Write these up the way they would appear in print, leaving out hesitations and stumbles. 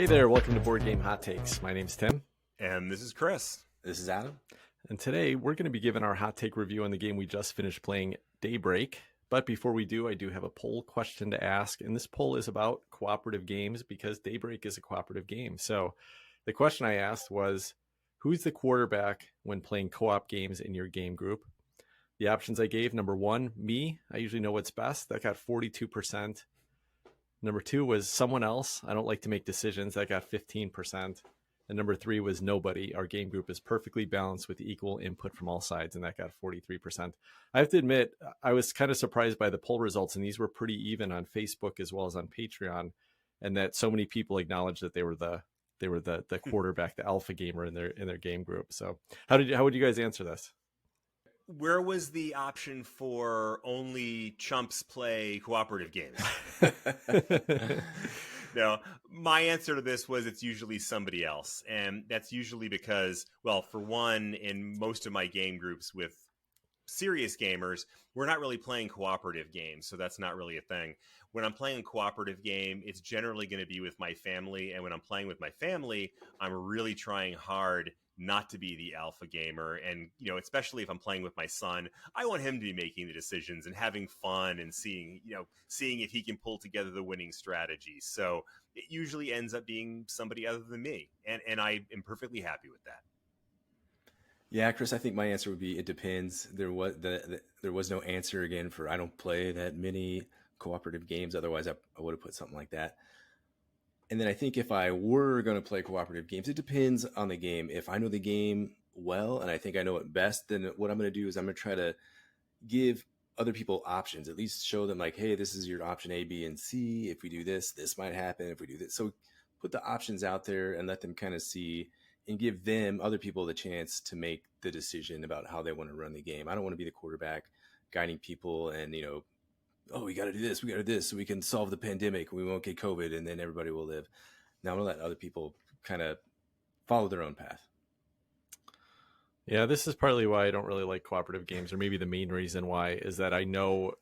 Hey there, welcome to Board Game Hot Takes. My name's Tim. And this is Chris. This is Adam. And today we're going to be giving our hot take review on the game we just finished playing, Daybreak. But before we do, I do have a poll question to ask. And this poll is about cooperative games because Daybreak is a cooperative game. So the question I asked was, who's the quarterback when playing co-op games in your game group? The options I gave, number one, me. I usually know what's best. That got 42%. Number two was someone else. I don't like to make decisions. That got 15%. And number three was nobody. Our game group is perfectly balanced with equal input from all sides. And that got 43%. I have to admit, I was kind of surprised by the poll results. And these were pretty even on Facebook as well as on Patreon. And that so many people acknowledged that they were the quarterback, the alpha gamer in their game group. So how would you guys answer this? Where was the option for only chumps play cooperative games? No, my answer to this was it's usually somebody else. And that's usually because, well, for one, in most of my game groups with serious gamers, we're not really playing cooperative games. So that's not really a thing. When I'm playing a cooperative game, it's generally going to be with my family. And when I'm playing with my family, I'm really trying hard not to be the alpha gamer. And, especially if I'm playing with my son, I want him to be making the decisions and having fun and seeing if he can pull together the winning strategy. So it usually ends up being somebody other than me. And I am perfectly happy with that. Yeah, Chris, I think my answer would be it depends. There was no answer again for I don't play that many cooperative games. Otherwise, I would have put something like that. And then I think if I were going to play cooperative games, it depends on the game. If I know the game well and I think I know it best, then what I'm going to do is I'm going to try to give other people options, at least show them like, hey, this is your option A, B, and C. If we do this, this might happen. If we do this. So put the options out there and let them kind of see and give them, other people, the chance to make the decision about how they want to run the game. I don't want to be the quarterback guiding people and, oh, we got to do this, so we can solve the pandemic. We won't get COVID, and then everybody will live. Now I'm going to let other people kind of follow their own path. Yeah, this is partly why I don't really like cooperative games, or maybe the main reason why is that I know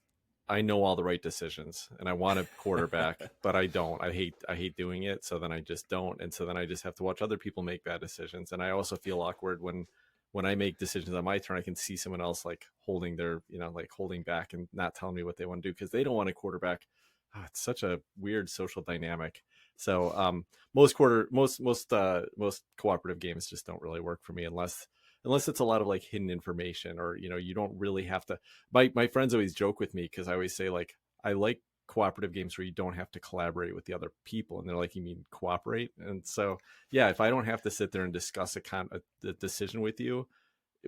all the right decisions, and I want a quarterback, but I don't. I hate doing it, so then I just don't, and so then I just have to watch other people make bad decisions, and I also feel awkward when I make decisions on my turn. I can see someone else like holding their, like holding back and not telling me what they want to do because they don't want a quarterback. Oh, it's such a weird social dynamic. So most cooperative games just don't really work for me unless it's a lot of like hidden information or, you don't really have to. My friends always joke with me because I always say like, I like cooperative games where you don't have to collaborate with the other people, and they're like, you mean cooperate? And so yeah, if I don't have to sit there and discuss a decision with you,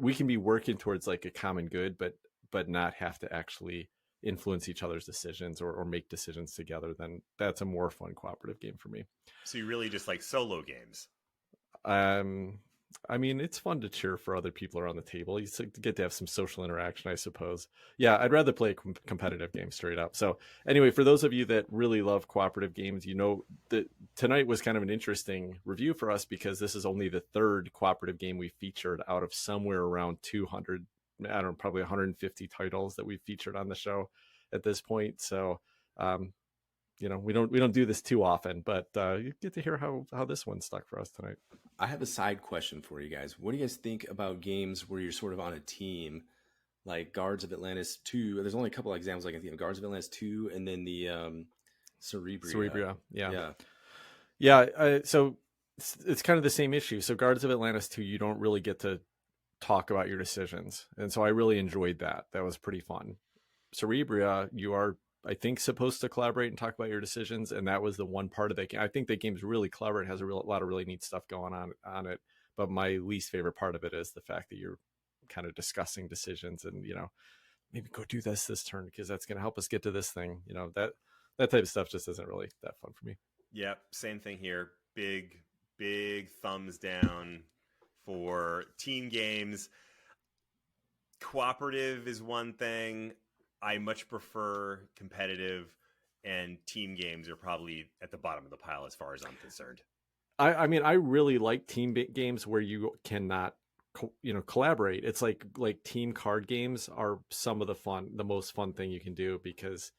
we can be working towards like a common good, but not have to actually influence each other's decisions or make decisions together. Then that's a more fun cooperative game for me. So you really just like solo games? I mean, it's fun to cheer for other people around the table. You get to have some social interaction, I suppose. Yeah, I'd rather play a competitive game straight up. So anyway, for those of you that really love cooperative games, that tonight was kind of an interesting review for us because this is only the third cooperative game we featured out of somewhere around 200, I don't know, probably 150 titles that we've featured on the show at this point. So, we don't do this too often, but you get to hear how this one stuck for us tonight. I have a side question for you guys. What do you guys think about games where you're sort of on a team, like Guards of Atlantis 2? There's only a couple of examples I can think of. Guards of Atlantis 2 and then the Cerebria. Yeah. So it's kind of the same issue. So Guards of Atlantis 2, you don't really get to talk about your decisions. And so I really enjoyed that. That was pretty fun. Cerebria, you are, I think, supposed to collaborate and talk about your decisions, and that was the one part of that game. I think that game's really clever. It has a lot of really neat stuff going on it. But my least favorite part of it is the fact that you're kind of discussing decisions and maybe go do this turn because that's going to help us get to this thing. That type of stuff just isn't really that fun for me. Yeah, same thing here. Big thumbs down for team games. Cooperative is one thing. I much prefer competitive, and team games are probably at the bottom of the pile as far as I'm concerned. I mean, I really like team games where you cannot, collaborate. It's like team card games are some of the most fun thing you can do because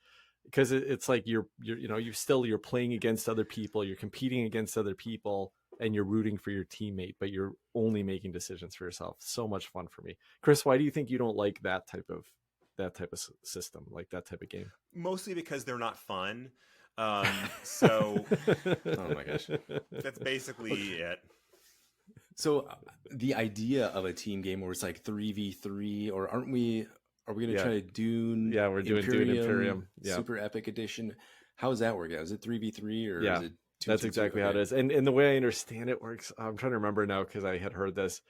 because it's like you're you're playing against other people, you're competing against other people, and you're rooting for your teammate, but you're only making decisions for yourself. So much fun for me. Chris, why do you think you don't like that type of system, like that type of game? Mostly because they're not fun. So Oh my gosh. that's basically it. So the idea of a team game where it's like 3v3, or are we going to Yeah. try to Dune? Yeah, we're doing Dune Imperium. Yeah. Super Epic Edition. How does that work out? Is it 3v3 or Yeah, is it 2v2? that's exactly how it is. And the way I understand it works, I'm trying to remember now because I had heard this.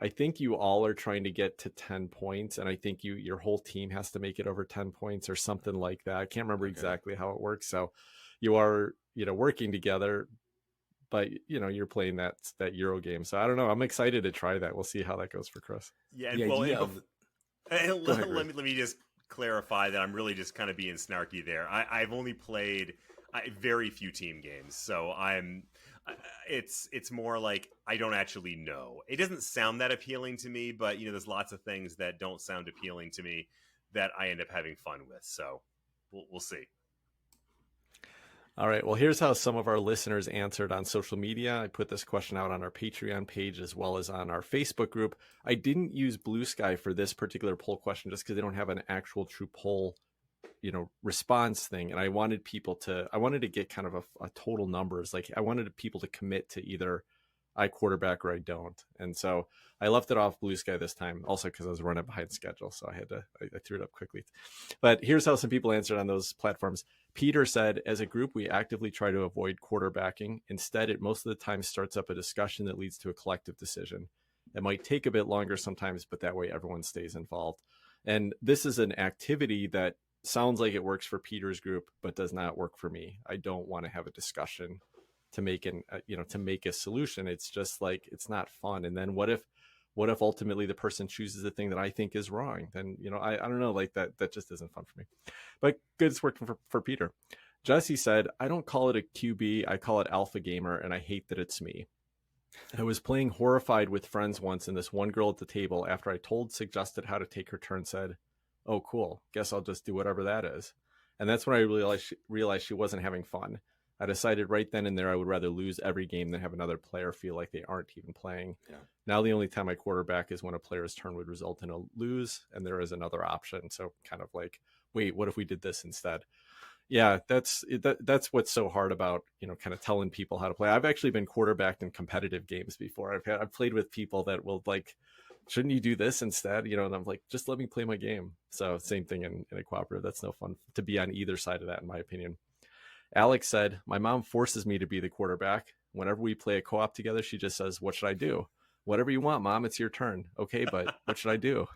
I think you all are trying to get to 10 points, and I think your whole team has to make it over 10 points or something like that. I can't remember exactly how it works. So you are, working together, but you're playing that Euro game. So I don't know. I'm excited to try that. We'll see how that goes for Chris. Yeah, The well, idea of... let me just clarify that I'm really just kind of being snarky there. I've only played very few team games, so it's more like I don't actually know. It doesn't sound that appealing to me, but there's lots of things that don't sound appealing to me that I end up having fun with. So we'll see. All right. Well, here's how some of our listeners answered on social media. I put this question out on our Patreon page as well as on our Facebook group. I didn't use Blue Sky for this particular poll question just because they don't have an actual true poll, response thing. And I wanted to get kind of a total numbers. Like I wanted people to commit to either I quarterback or I don't. And so I left it off Blue Sky this time, also because I was running behind schedule. So I threw it up quickly. But here's how some people answered on those platforms. Peter said, as a group, we actively try to avoid quarterbacking. Instead, it most of the time starts up a discussion that leads to a collective decision. It might take a bit longer sometimes, but that way everyone stays involved. And this is an activity that sounds like it works for Peter's group, but does not work for me. I don't want to have a discussion to make to make a solution. It's just like, it's not fun. And then what if ultimately the person chooses the thing that I think is wrong? Then, I don't know, like that just isn't fun for me, but good. It's working for Peter. Jesse said, I don't call it a QB. I call it alpha gamer. And I hate that it's me. I was playing Horrified with friends once, and this one girl at the table, after I suggested how to take her turn, said, oh, cool. Guess I'll just do whatever that is. And that's when I realized she wasn't having fun. I decided right then and there I would rather lose every game than have another player feel like they aren't even playing. Yeah. Now the only time I quarterback is when a player's turn would result in a lose, and there is another option. So kind of like, wait, what if we did this instead? Yeah, that's what's so hard about, kind of telling people how to play. I've actually been quarterbacked in competitive games before. I've played with people that will like, shouldn't you do this instead? And I'm like, just let me play my game. So same thing in a cooperative. That's no fun to be on either side of that, in my opinion. Alex said, my mom forces me to be the quarterback. Whenever we play a co-op together, she just says, what should I do? Whatever you want, Mom, it's your turn. Okay, but what should I do?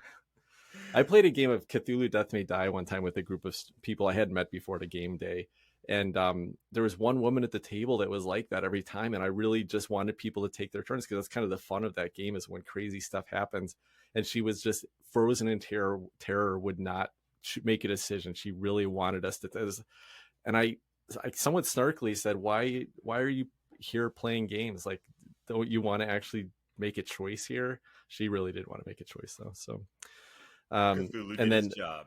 I played a game of Cthulhu Death May Die one time with a group of people I hadn't met before at a game day. And there was one woman at the table that was like that every time. And I really just wanted people to take their turns, because that's kind of the fun of that game, is when crazy stuff happens. And she was just frozen in terror, would not make a decision. She really wanted us to. And I somewhat snarkily said, why are you here playing games? Like, don't you want to actually make a choice here? She really did want to make a choice, though. So Cthulhu did his job.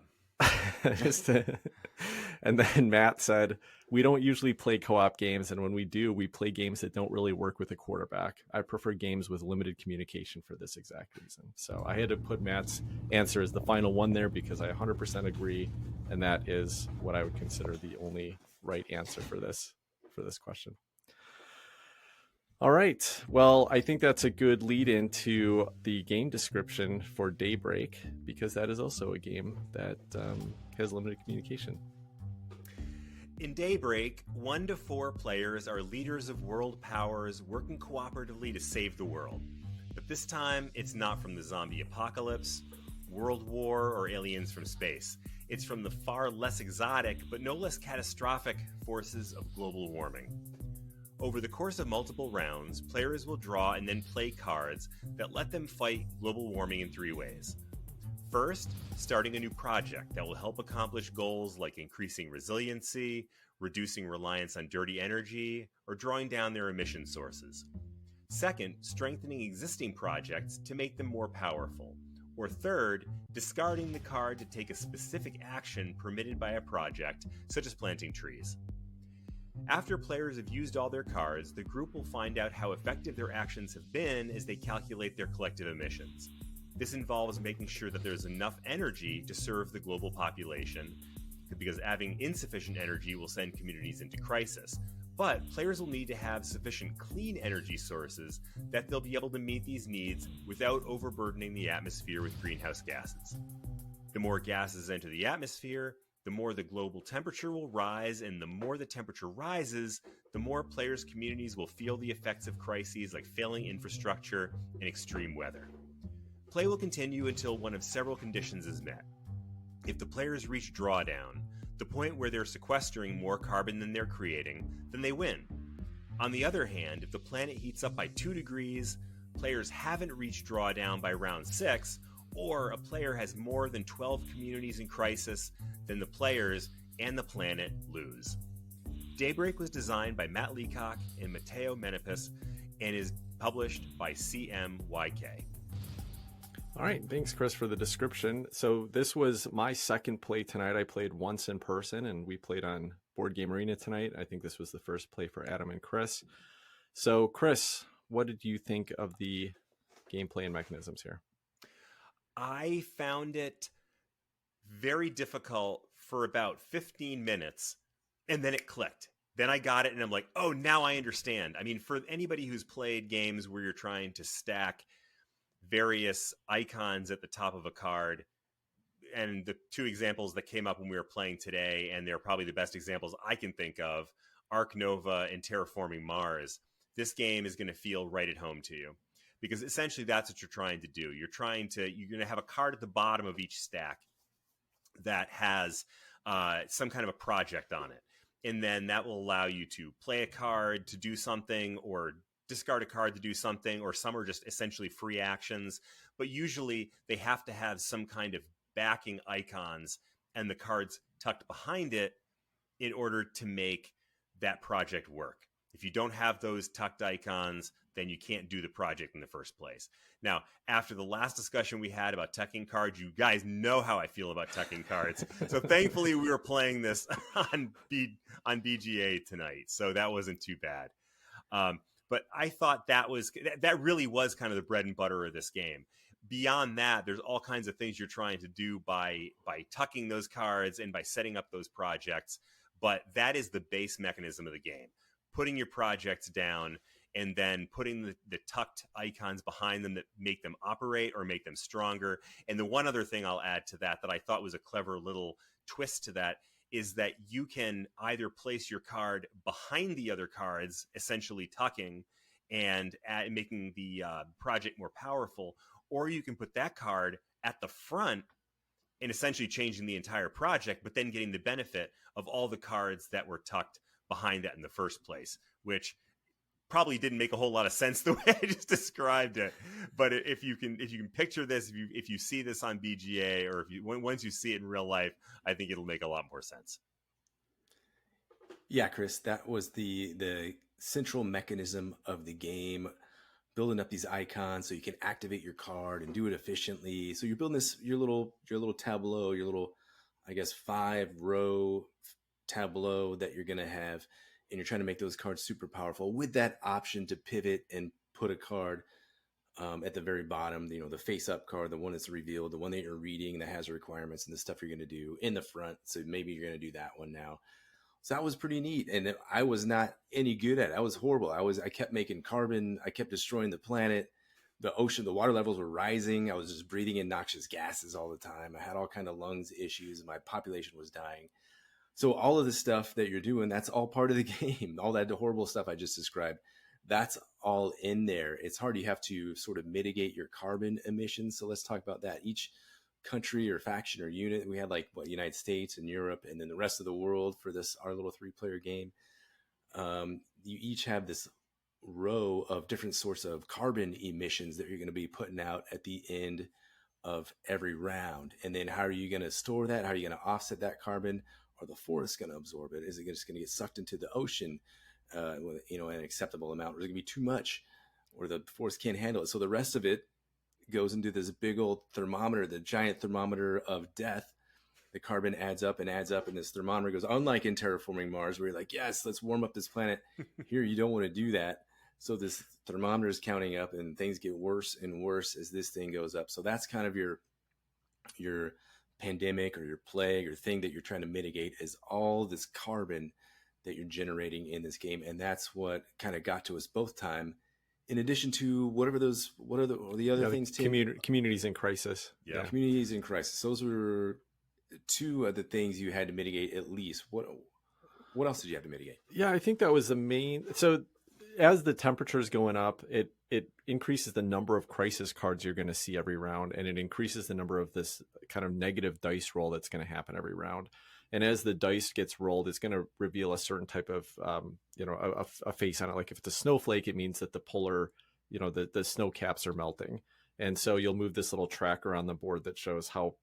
And then Matt said, we don't usually play co-op games, and when we do, we play games that don't really work with a quarterback. I prefer games with limited communication for this exact reason. So I had to put Matt's answer as the final one there, because I 100% agree, and that is what I would consider the only right answer for this question. All right. Well, I think that's a good lead into the game description for Daybreak, because that is also a game that has limited communication. In Daybreak, 1 to 4 players are leaders of world powers working cooperatively to save the world. But this time, it's not from the zombie apocalypse, world war, or aliens from space. It's from the far less exotic, but no less catastrophic forces of global warming. Over the course of multiple rounds, players will draw and then play cards that let them fight global warming in 3 ways. First, starting a new project that will help accomplish goals like increasing resiliency, reducing reliance on dirty energy, or drawing down their emission sources. Second, strengthening existing projects to make them more powerful, Or third, discarding the card to take a specific action permitted by a project, such as planting trees. After players have used all their cards, the group will find out how effective their actions have been as they calculate their collective emissions. This involves making sure that there's enough energy to serve the global population, because having insufficient energy will send communities into crisis. But players will need to have sufficient clean energy sources that they'll be able to meet these needs without overburdening the atmosphere with greenhouse gases. The more gases enter the atmosphere, the more the global temperature will rise, and the more the temperature rises, the more players' communities will feel the effects of crises like failing infrastructure and extreme weather. Play will continue until one of several conditions is met. If the players reach drawdown, the point where they're sequestering more carbon than they're creating, then they win. On the other hand, if the planet heats up by 2 degrees, players haven't reached drawdown by round 6, or a player has more than 12 communities in crisis, then the players and the planet lose. Daybreak was designed by Matt Leacock and Matteo Menipus and is published by CMYK. All right, thanks, Chris, for the description. So this was my second play tonight. I played once in person, and we played on Board Game Arena tonight. I think this was the first play for Adam and Chris. So, Chris, what did you think of the gameplay and mechanisms here? I found it very difficult for about 15 minutes, and then it clicked. Then I got it, and I'm like, oh, now I understand. I mean, for anybody who's played games where you're trying to stack various icons at the top of a card, and the 2 examples that came up when we were playing today, and they're probably the best examples I can think of, Arc Nova and Terraforming Mars, this game is going to feel right at home to you. Because essentially that's what you're trying to do. You're going to have a card at the bottom of each stack that has some kind of a project on it. And then that will allow you to play a card to do something, or discard a card to do something, or some are just essentially free actions. But usually they have to have some kind of backing icons and the cards tucked behind it in order to make that project work. If you don't have those tucked icons, then you can't do the project in the first place. Now, after the last discussion we had about tucking cards, you guys know how I feel about tucking cards. So thankfully, we were playing this on BGA tonight, so that wasn't too bad. But I thought that really was kind of the bread and butter of this game. Beyond that, there's all kinds of things you're trying to do by tucking those cards and by setting up those projects. But that is the base mechanism of the game. Putting your projects down and then putting the tucked icons behind them that make them operate or make them stronger. And the one other thing I'll add to that I thought was a clever little twist to that is that you can either place your card behind the other cards, essentially tucking and making the project more powerful, or you can put that card at the front and essentially changing the entire project, but then getting the benefit of all the cards that were tucked behind that in the first place, which probably didn't make a whole lot of sense the way I just described it. But if you can picture this, if you see this on BGA, or once you see it in real life, I think it'll make a lot more sense. Yeah, Chris, that was the central mechanism of the game, building up these icons so you can activate your card and do it efficiently. So you're building your little tableau, your little, I guess, 5-row tableau that you're going to have, and you're trying to make those cards super powerful with that option to pivot and put a card at the very bottom, the face-up card, the one that's revealed, the one that you're reading that has requirements and the stuff you're going to do in the front. So maybe you're going to do that one now. So that was pretty neat. And I was not any good at it. I was horrible. I kept making carbon. I kept destroying the planet. The ocean, the water levels were rising. I was just breathing in noxious gases all the time. I had all kind of lungs issues. My population was dying. So all of the stuff that you're doing, that's all part of the game. All that horrible stuff I just described, that's all in there. It's hard. You have to sort of mitigate your carbon emissions. So let's talk about that. Each country or faction or unit, we had United States and Europe, and then the rest of the world for our little 3-player game. You each have this row of different sorts of carbon emissions that you're going to be putting out at the end of every round. And then how are you going to store that? How are you going to offset that carbon? Are the forests going to absorb it? Is it just going to get sucked into the ocean with an acceptable amount? Or is it going to be too much, or the forest can't handle it? So the rest of it goes into this big old thermometer, the giant thermometer of death. The carbon adds up, and this thermometer goes, unlike in terraforming Mars, where you're like, yes, let's warm up this planet. Here, you don't want to do that. So this thermometer is counting up, and things get worse and worse as this thing goes up. So that's kind of your pandemic or your plague or thing that you're trying to mitigate, is all this carbon that you're generating in this game. And that's what kind of got to us both time. In addition to what are the other things, Tim? Communities in crisis. Yeah. Communities in crisis. Those were two of the things you had to mitigate at least. What else did you have to mitigate? Yeah, I think that was the main. So as the temperature is going up, it increases the number of crisis cards you're going to see every round, and it increases the number of this kind of negative dice roll that's going to happen every round. And as the dice gets rolled, it's going to reveal a certain type of, a face on it. Like if it's a snowflake, it means that the polar, the snow caps are melting. And so you'll move this little tracker on the board that shows how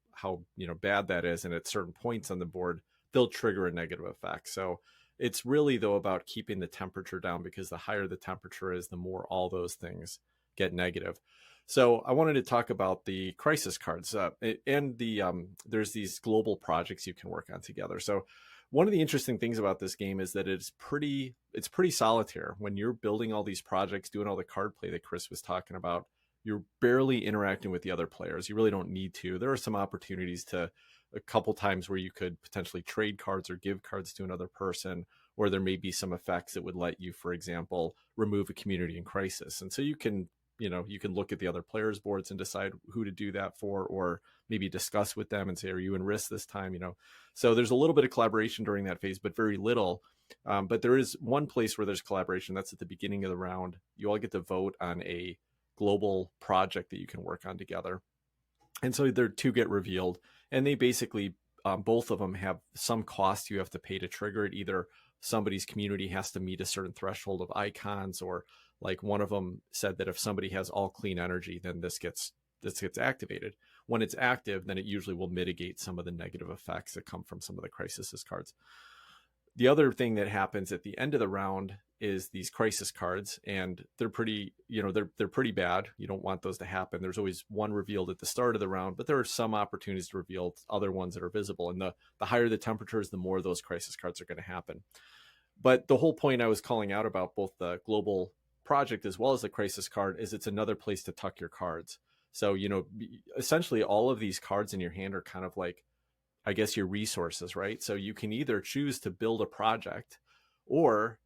bad that is. And at certain points on the board, they'll trigger a negative effect. So it's really, though, about keeping the temperature down, because the higher the temperature is, the more all those things get negative. So I wanted to talk about the crisis cards and there's these global projects you can work on together. So one of the interesting things about this game is that it's pretty solitaire. When you're building all these projects, doing all the card play that Chris was talking about, you're barely interacting with the other players. You really don't need to. There are some opportunities to a couple times where you could potentially trade cards or give cards to another person, or there may be some effects that would let you, for example, remove a community in crisis. And so you can look at the other players' boards and decide who to do that for, or maybe discuss with them and say, are you in risk this time? So there's a little bit of collaboration during that phase, but very little. But there is one place where there's collaboration. That's at the beginning of the round. You all get to vote on a global project that you can work on together. And so there two get revealed, and they basically, both of them have some cost you have to pay to trigger it. Either somebody's community has to meet a certain threshold of icons, or like one of them said that if somebody has all clean energy, then this gets activated. When it's active, then it usually will mitigate some of the negative effects that come from some of the crisis cards. The other thing that happens at the end of the round is these crisis cards, and they're pretty, they're pretty bad. You don't want those to happen. There's always one revealed at the start of the round, but there are some opportunities to reveal other ones that are visible. And the higher the temperatures, the more those crisis cards are going to happen. But the whole point I was calling out about both the global project as well as the crisis card is it's another place to tuck your cards. So, essentially all of these cards in your hand are kind of like, I guess, your resources, right? So you can either choose to build a project, or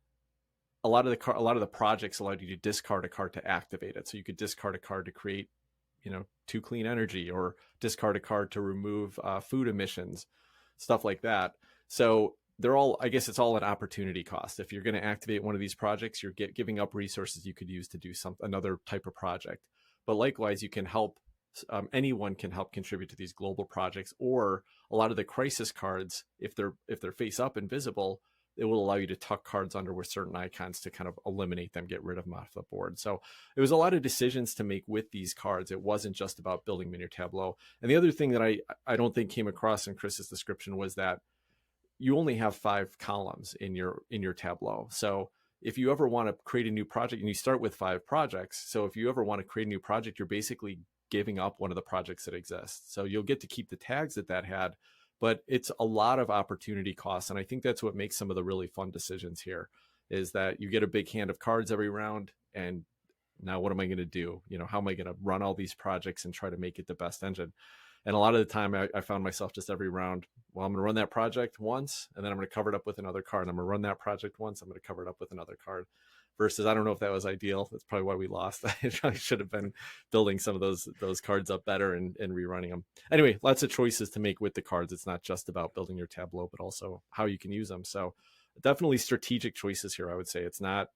a lot of the projects allow you to discard a card to activate it. So you could discard a card to create, 2 clean energy, or discard a card to remove food emissions, stuff like that. So they're all, I guess it's all an opportunity cost. If you're going to activate one of these projects, you're giving up resources you could use to do another type of project. But likewise, you can help, anyone can help contribute to these global projects, or a lot of the crisis cards, if they're face up and visible, it will allow you to tuck cards under with certain icons to kind of eliminate them, get rid of them off the board. So it was a lot of decisions to make with these cards. It wasn't just about building them in your tableau. And the other thing that I don't think came across in Chris's description was that you only have 5 columns in your tableau. So if you ever want to create a new project, and you start with 5 projects, so if you ever want to create a new project, you're basically giving up one of the projects that exists. So you'll get to keep the tags that had, but it's a lot of opportunity costs. And I think that's what makes some of the really fun decisions here, is that you get a big hand of cards every round, and now what am I going to do? How am I going to run all these projects and try to make it the best engine? And a lot of the time I found myself just every round, well, I'm going to run that project once, and then I'm going to cover it up with another card. I'm going to run that project once, I'm going to cover it up with another card. Versus, I don't know if that was ideal. That's probably why we lost. I probably should have been building some of those cards up better and rerunning them. Anyway, lots of choices to make with the cards. It's not just about building your tableau, but also how you can use them. So definitely strategic choices here, I would say. It's not,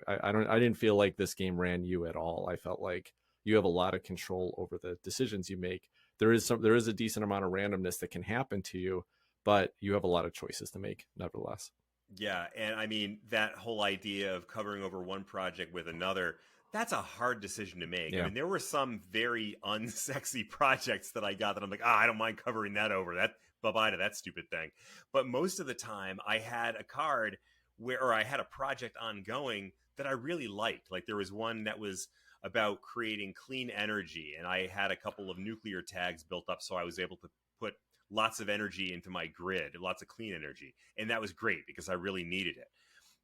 I didn't feel like this game ran you at all. I felt like you have a lot of control over the decisions you make. There is a decent amount of randomness that can happen to you, but you have a lot of choices to make nevertheless. Yeah, and I mean, that whole idea of covering over one project with another, that's a hard decision to make. Yeah. I mean, there were some very unsexy projects that I got that I'm like, I don't mind covering that over. That, bye-bye to that stupid thing. But most of the time, I had a card or I had a project ongoing that I really liked. Like there was one that was about creating clean energy. And I had a couple of nuclear tags built up, so I was able to put lots of energy into my grid, lots of clean energy. And that was great because I really needed it.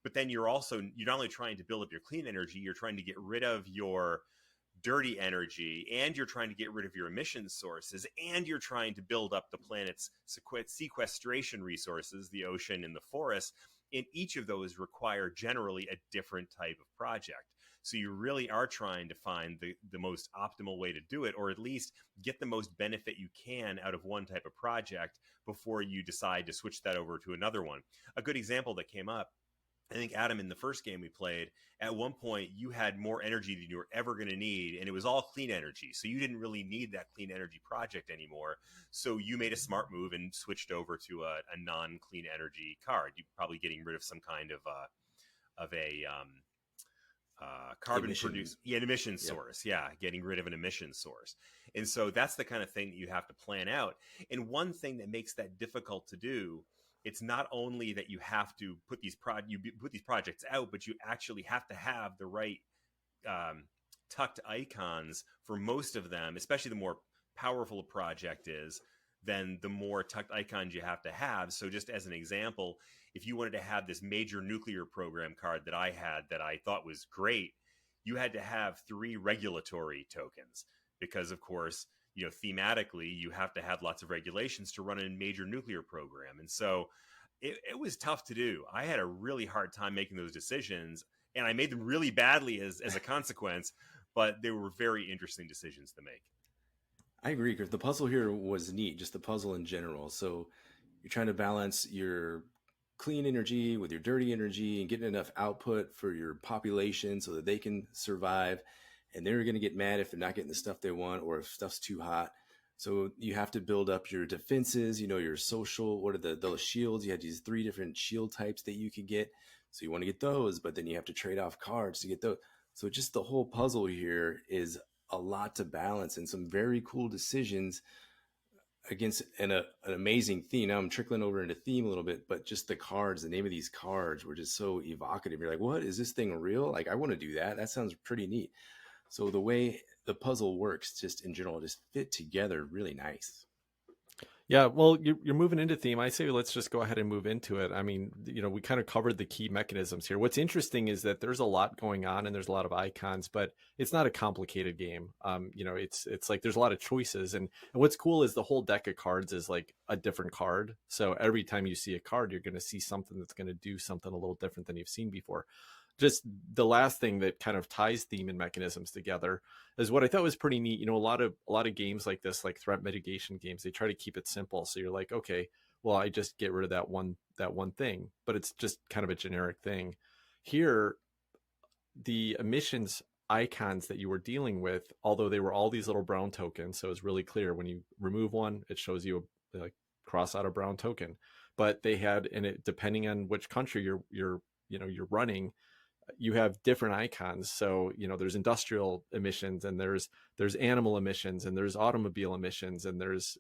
But then you're not only trying to build up your clean energy, you're trying to get rid of your dirty energy, and you're trying to get rid of your emission sources, and you're trying to build up the planet's sequestration resources, the ocean and the forest. And each of those require generally a different type of project. So you really are trying to find the most optimal way to do it, or at least get the most benefit you can out of one type of project before you decide to switch that over to another one. A good example that came up, I think, Adam, in the first game we played, at one point you had more energy than you were ever going to need, and it was all clean energy. So you didn't really need that clean energy project anymore. So you made a smart move and switched over to a non-clean energy card. You're probably getting rid of some kind of a carbon an emission source. Yeah, getting rid of an emission source. And so that's the kind of thing that you have to plan out. And one thing that makes that difficult to do, it's not only that you have to put these projects out, but you actually have to have the right tucked icons for most of them, especially the more powerful a project is, then the more tucked icons you have to have. So just as an example, if you wanted to have this major nuclear program card that I had that I thought was great, you had to have 3 regulatory tokens because, of course, thematically, you have to have lots of regulations to run a major nuclear program. And so it was tough to do. I had a really hard time making those decisions, and I made them really badly as a consequence, but they were very interesting decisions to make. I agree, Chris. The puzzle here was neat, just the puzzle in general. So you're trying to balance your clean energy with your dirty energy and getting enough output for your population so that they can survive. And they're going to get mad if they're not getting the stuff they want or if stuff's too hot. So you have to build up your defenses, your social, what are those shields? You had these 3 different shield types that you could get. So you want to get those, but then you have to trade off cards to get those. So just the whole puzzle here is a lot to balance and some very cool decisions against an amazing theme. Now I'm trickling over into theme a little bit, but just the cards, the name of these cards were just so evocative. You're like, what, is this thing real? Like, I want to do that. That sounds pretty neat. So the way the puzzle works, just in general, just fit together really nice. Yeah, well, you're moving into theme. I say let's just go ahead and move into it. I mean, we kind of covered the key mechanisms here. What's interesting is that there's a lot going on and there's a lot of icons, but it's not a complicated game. It's like there's a lot of choices, and what's cool is the whole deck of cards is like a different card. So every time you see a card, you're going to see something that's going to do something a little different than you've seen before. Just the last thing that kind of ties theme and mechanisms together is what I thought was pretty neat. A lot of games like this, like threat mitigation games, they try to keep it simple. So you're like, okay, well, I just get rid of that one thing, but it's just kind of a generic thing. Here, the emissions icons that you were dealing with, although they were all these little brown tokens, so it's really clear when you remove one, it shows you like cross out a brown token. But they had, and it depending on which country you're running, you have different icons. So there's industrial emissions, and there's animal emissions, and there's automobile emissions, and there's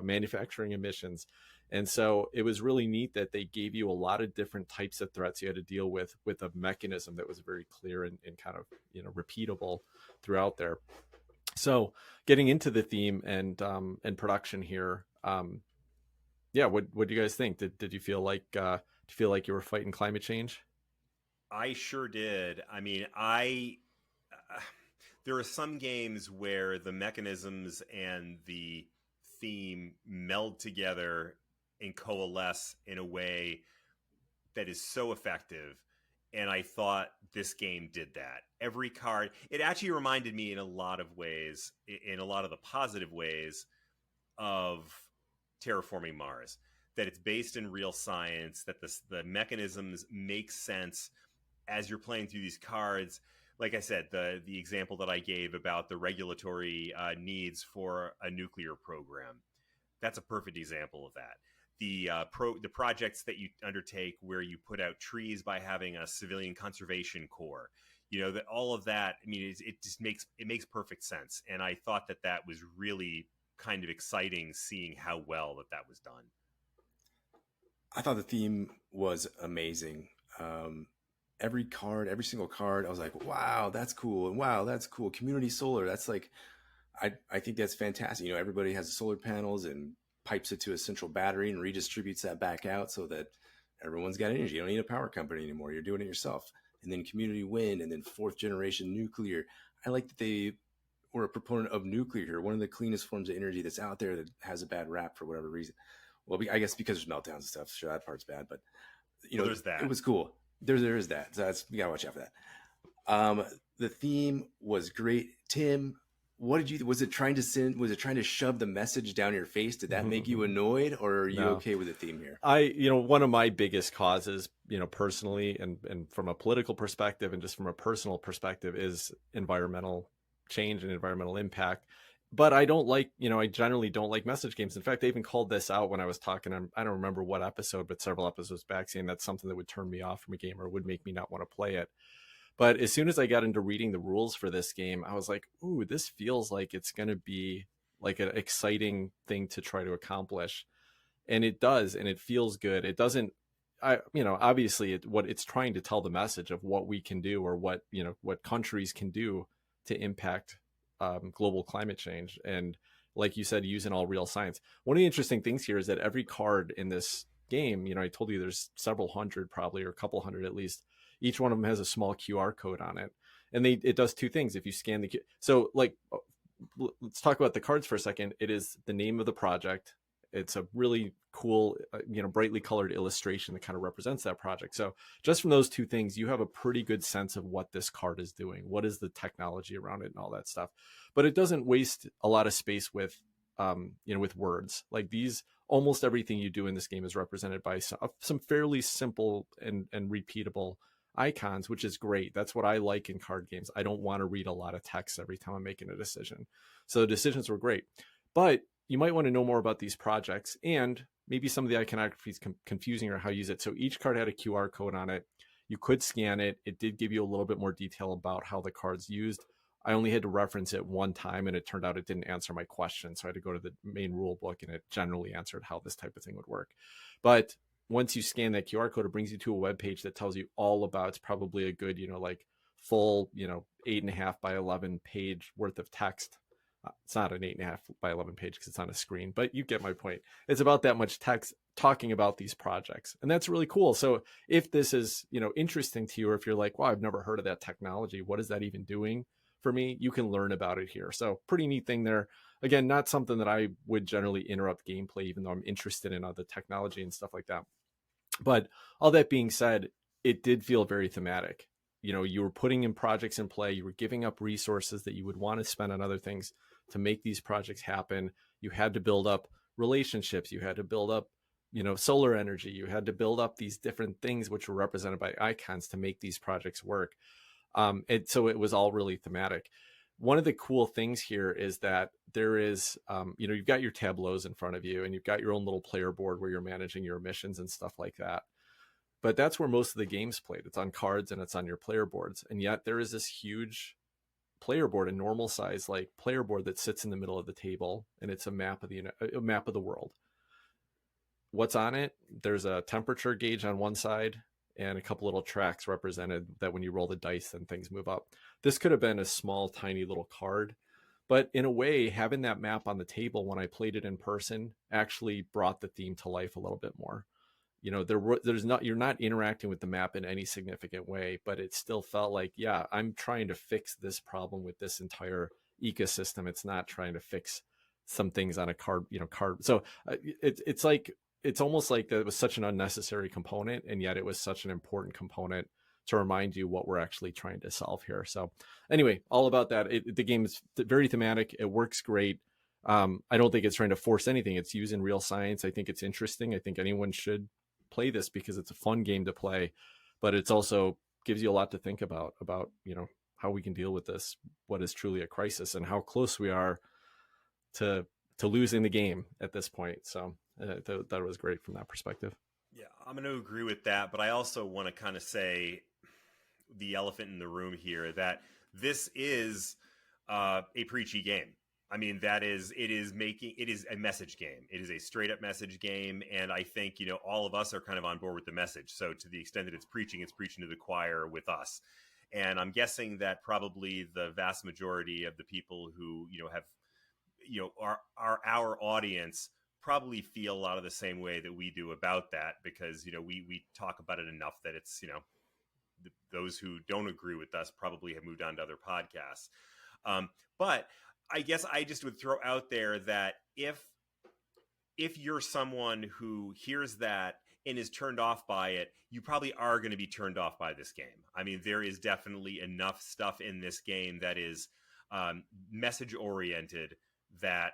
manufacturing emissions. And so it was really neat that they gave you a lot of different types of threats you had to deal with a mechanism that was very clear and kind of repeatable throughout there. So getting into the theme and production here, what do you guys think? Did you feel like you were fighting climate change? I sure did. I mean, there are some games where the mechanisms and the theme meld together and coalesce in a way that is so effective. And I thought this game did that. Every card, it actually reminded me in a lot of ways, in a lot of the positive ways, of Terraforming Mars. That it's based in real science, that the mechanisms make sense as you're playing through these cards. Like I said, the example that I gave about the regulatory needs for a nuclear program, that's a perfect example of that. The projects that you undertake where you put out trees by having a civilian conservation corps, that all of that, I mean, it just makes perfect sense. And I thought that was really kind of exciting, seeing how well that was done. I thought the theme was amazing. every single card, I was like, wow, that's cool. And wow, that's cool. Community solar. That's like, I think that's fantastic. You know, everybody has solar panels and pipes it to a central battery and redistributes that back out so that everyone's got energy. You don't need a power company anymore. You're doing it yourself. And then community wind, and then 4th generation nuclear. I like that they were a proponent of nuclear here, one of the cleanest forms of energy that's out there that has a bad rap for whatever reason. Well, I guess because there's meltdowns and stuff. Sure, that part's bad, but there's that. It was cool. There is that. So you gotta watch out for that. The theme was great. Tim, was it trying to shove the message down your face? Did that make you annoyed, or are you okay with the theme here? One of my biggest causes, personally and from a political perspective and just from a personal perspective, is environmental change and environmental impact. But I don't like, I generally don't like message games. In fact, I even called this out when I was talking, I don't remember what episode, but several episodes back, saying that's something that would turn me off from a game or would make me not want to play it. But as soon as I got into reading the rules for this game, I was like, ooh, this feels like it's going to be like an exciting thing to try to accomplish. And it does, and it feels good. It doesn't, obviously what it's trying to tell the message of what we can do, or what countries can do to impact global climate change. And like you said, using all real science. One of the interesting things here is that every card in this game, I told you there's several hundred probably, or a couple hundred at least. Each one of them has a small QR code on it, and it does two things. If you scan so like, let's talk about the cards for a second. It is the name of the project. It's a really cool, brightly colored illustration that kind of represents that project. So just from those two things, you have a pretty good sense of what this card is doing. What is the technology around it and all that stuff. But it doesn't waste a lot of space with, with words like these. Almost everything you do in this game is represented by some fairly simple and repeatable icons, which is great. That's what I like in card games. I don't want to read a lot of text every time I'm making a decision. So the decisions were great, but you might want to know more about these projects, and maybe some of the iconography is confusing, or how to use it. So each card had a QR code on it. You could scan it. It did give you a little bit more detail about how the card's used. I only had to reference it one time, and it turned out it didn't answer my question. So I had to go to the main rule book, and it generally answered how this type of thing would work. But once you scan that QR code, it brings you to a web page that tells you all about, it's probably a good, full, 8.5 by 11 page worth of text. It's not an 8.5 by 11 page because it's on a screen, but you get my point. It's about that much text talking about these projects. And that's really cool. So if this is, interesting to you, or if you're like, wow, I've never heard of that technology, what is that even doing for me? You can learn about it here. So pretty neat thing there. Again, not something that I would generally interrupt gameplay, even though I'm interested in other technology and stuff like that. But all that being said, it did feel very thematic. You were putting in projects in play. You were giving up resources that you would want to spend on other things to make these projects happen. You had to build up relationships. You had to build up, solar energy. You had to build up these different things, which were represented by icons, to make these projects work. So it was all really thematic. One of the cool things here is that there is, you've got your tableaus in front of you, and you've got your own little player board where you're managing your missions and stuff like that. But that's where most of the game's played. It's on cards and it's on your player boards. And yet there is this huge player board, a normal size like player board, that sits in the middle of the table, and it's a map of the world. What's on it? There's a temperature gauge on one side, and a couple little tracks represented that when you roll the dice, then things move up. This could have been a small, tiny little card, but in a way, having that map on the table when I played it in person actually brought the theme to life a little bit more. You're not interacting with the map in any significant way, but it still felt like, yeah, I'm trying to fix this problem with this entire ecosystem. It's not trying to fix some things on a card. So it's almost like that it was such an unnecessary component, and yet it was such an important component to remind you what we're actually trying to solve here. So anyway, all about that. The game is very thematic. It works great. I don't think it's trying to force anything. It's using real science. I think it's interesting. I think anyone should play this because it's a fun game to play, but it's also gives you a lot to think about, how we can deal with this, what is truly a crisis, and how close we are to losing the game at this point. So that was great from that perspective. Yeah, I'm going to agree with that, but I also want to kind of say the elephant in the room here, that this is a preachy game. I mean, it is a message game. It is a straight up message game. And I think, all of us are kind of on board with the message. So to the extent that it's preaching to the choir with us. And I'm guessing that probably the vast majority of the people who, have, are our audience probably feel a lot of the same way that we do about that, because, we talk about it enough that it's, those who don't agree with us probably have moved on to other podcasts. But I guess I just would throw out there that if you're someone who hears that and is turned off by it, you probably are going to be turned off by this game. I mean, there is definitely enough stuff in this game that is message oriented that,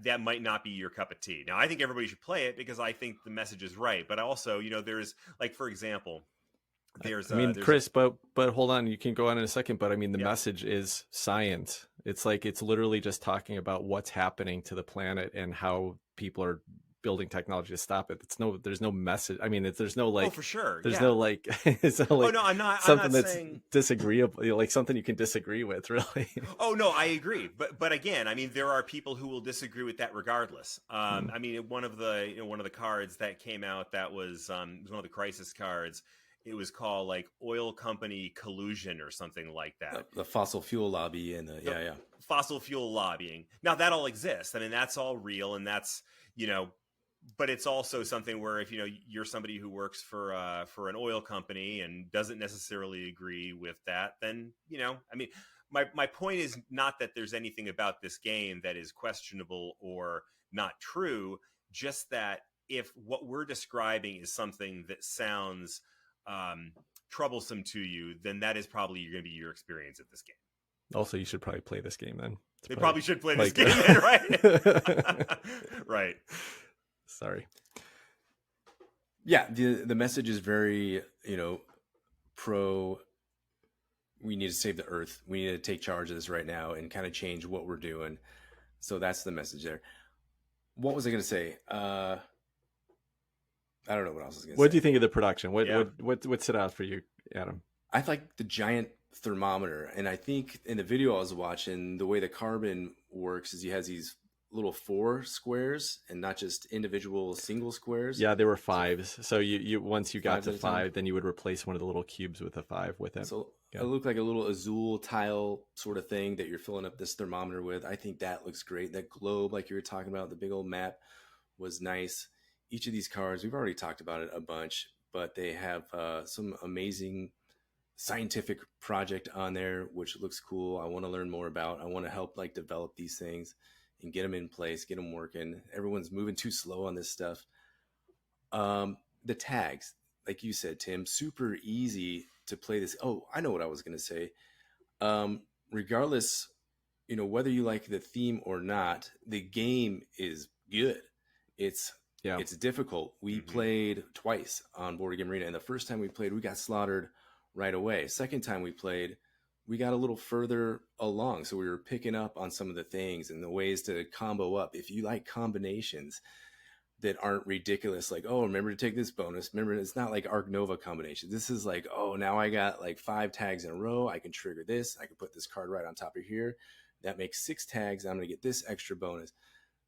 that might not be your cup of tea. Now, I think everybody should play it because I think the message is right. But also, there's, like, for example, Chris, but hold on, you can go on in a second, but I mean, the message is science. It's like, it's literally just talking about what's happening to the planet and how people are building technology to stop it. There's no message. I mean, there's no like, for sure. There's no like, it's not like, no, I'm not that's saying disagreeable, like something you can disagree with, really. Oh no, I agree. But again, I mean, there are people who will disagree with that regardless. I mean, one of the cards that came out that was one of the crisis cards. It was called like oil company collusion or something like that. The fossil fuel lobby and fossil fuel lobbying. Now that all exists. I mean, that's all real, and that's, but it's also something where if you're somebody who works for an oil company and doesn't necessarily agree with that, then I mean, my point is not that there's anything about this game that is questionable or not true, just that if what we're describing is something that sounds troublesome to you, then that is probably going to be your experience at this game. Also, you should probably play this game then. They probably should play this game then, right? Right. Sorry. Yeah, the message is very, pro. We need to save the earth. We need to take charge of this right now and kind of change what we're doing. So that's the message there. What was I going to say? I don't know what else I was going to say. What do you think of the production? What stood out for you, Adam? I like the giant thermometer, and I think in the video I was watching, the way the carbon works is he has these little 4 squares and not just individual single squares. Yeah, there were 5s. So you once you got to 5, then you would replace one of the little cubes with a 5 with it. So it looked like a little azul tile sort of thing that you're filling up this thermometer with. I think that looks great. That globe, like you were talking about, the big old map, was nice. Each of these cards, we've already talked about it a bunch, but they have some amazing scientific project on there, which looks cool. I want to learn more about. I want to help like develop these things and get them in place, get them working. Everyone's moving too slow on this stuff. The tags, like you said, Tim, super easy to play this. Oh, I know what I was going to say. Regardless, whether you like the theme or not, the game is good. It's difficult. We played twice on Board Game Arena, and the first time we played, we got slaughtered right away. Second time we played, we got a little further along, so we were picking up on some of the things and the ways to combo up. If you like combinations that aren't ridiculous, like, oh, remember to take this bonus. Remember, it's not like Arc Nova combination. This is like, oh, now I got like 5 tags in a row. I can trigger this. I can put this card right on top of here. That makes 6 tags. I'm going to get this extra bonus.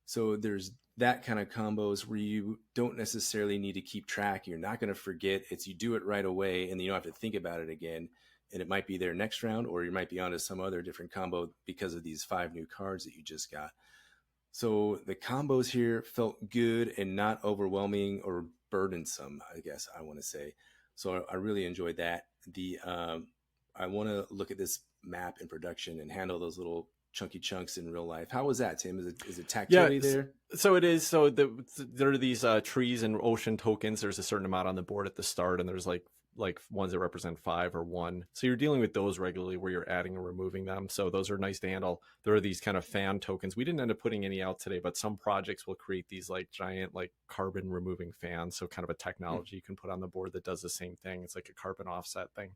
So there's that kind of combos where you don't necessarily need to keep track. You're not going to forget. You do it right away, and then you don't have to think about it again. And it might be there next round, or you might be onto some other different combo because of these 5 new cards that you just got. So the combos here felt good and not overwhelming or burdensome, I guess I want to say. So I really enjoyed that. I want to look at this map in production and handle those little chunky chunks in real life. How was that, Tim? Is it tactility there? So it is. So there are these trees and ocean tokens. There's a certain amount on the board at the start, and there's like ones that represent 5 or 1. So you're dealing with those regularly where you're adding or removing them. So those are nice to handle. There are these kind of fan tokens. We didn't end up putting any out today, but some projects will create these like giant like carbon removing fans. So kind of a technology you can put on the board that does the same thing. It's like a carbon offset thing.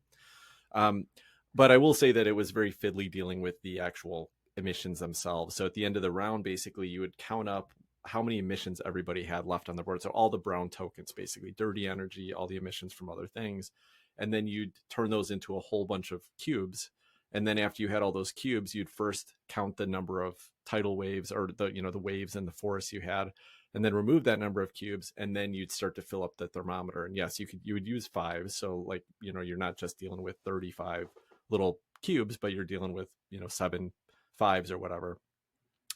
But I will say that it was very fiddly dealing with the actual emissions themselves. So at the end of the round, basically you would count up how many emissions everybody had left on the board. So all the brown tokens, basically dirty energy, all the emissions from other things. And then you'd turn those into a whole bunch of cubes. And then after you had all those cubes, you'd first count the number of tidal waves, or the waves in the forest you had, and then remove that number of cubes, and then you'd start to fill up the thermometer. And yes, you would use 5. So like, you're not just dealing with 35 little cubes, but you're dealing with 7 5s or whatever.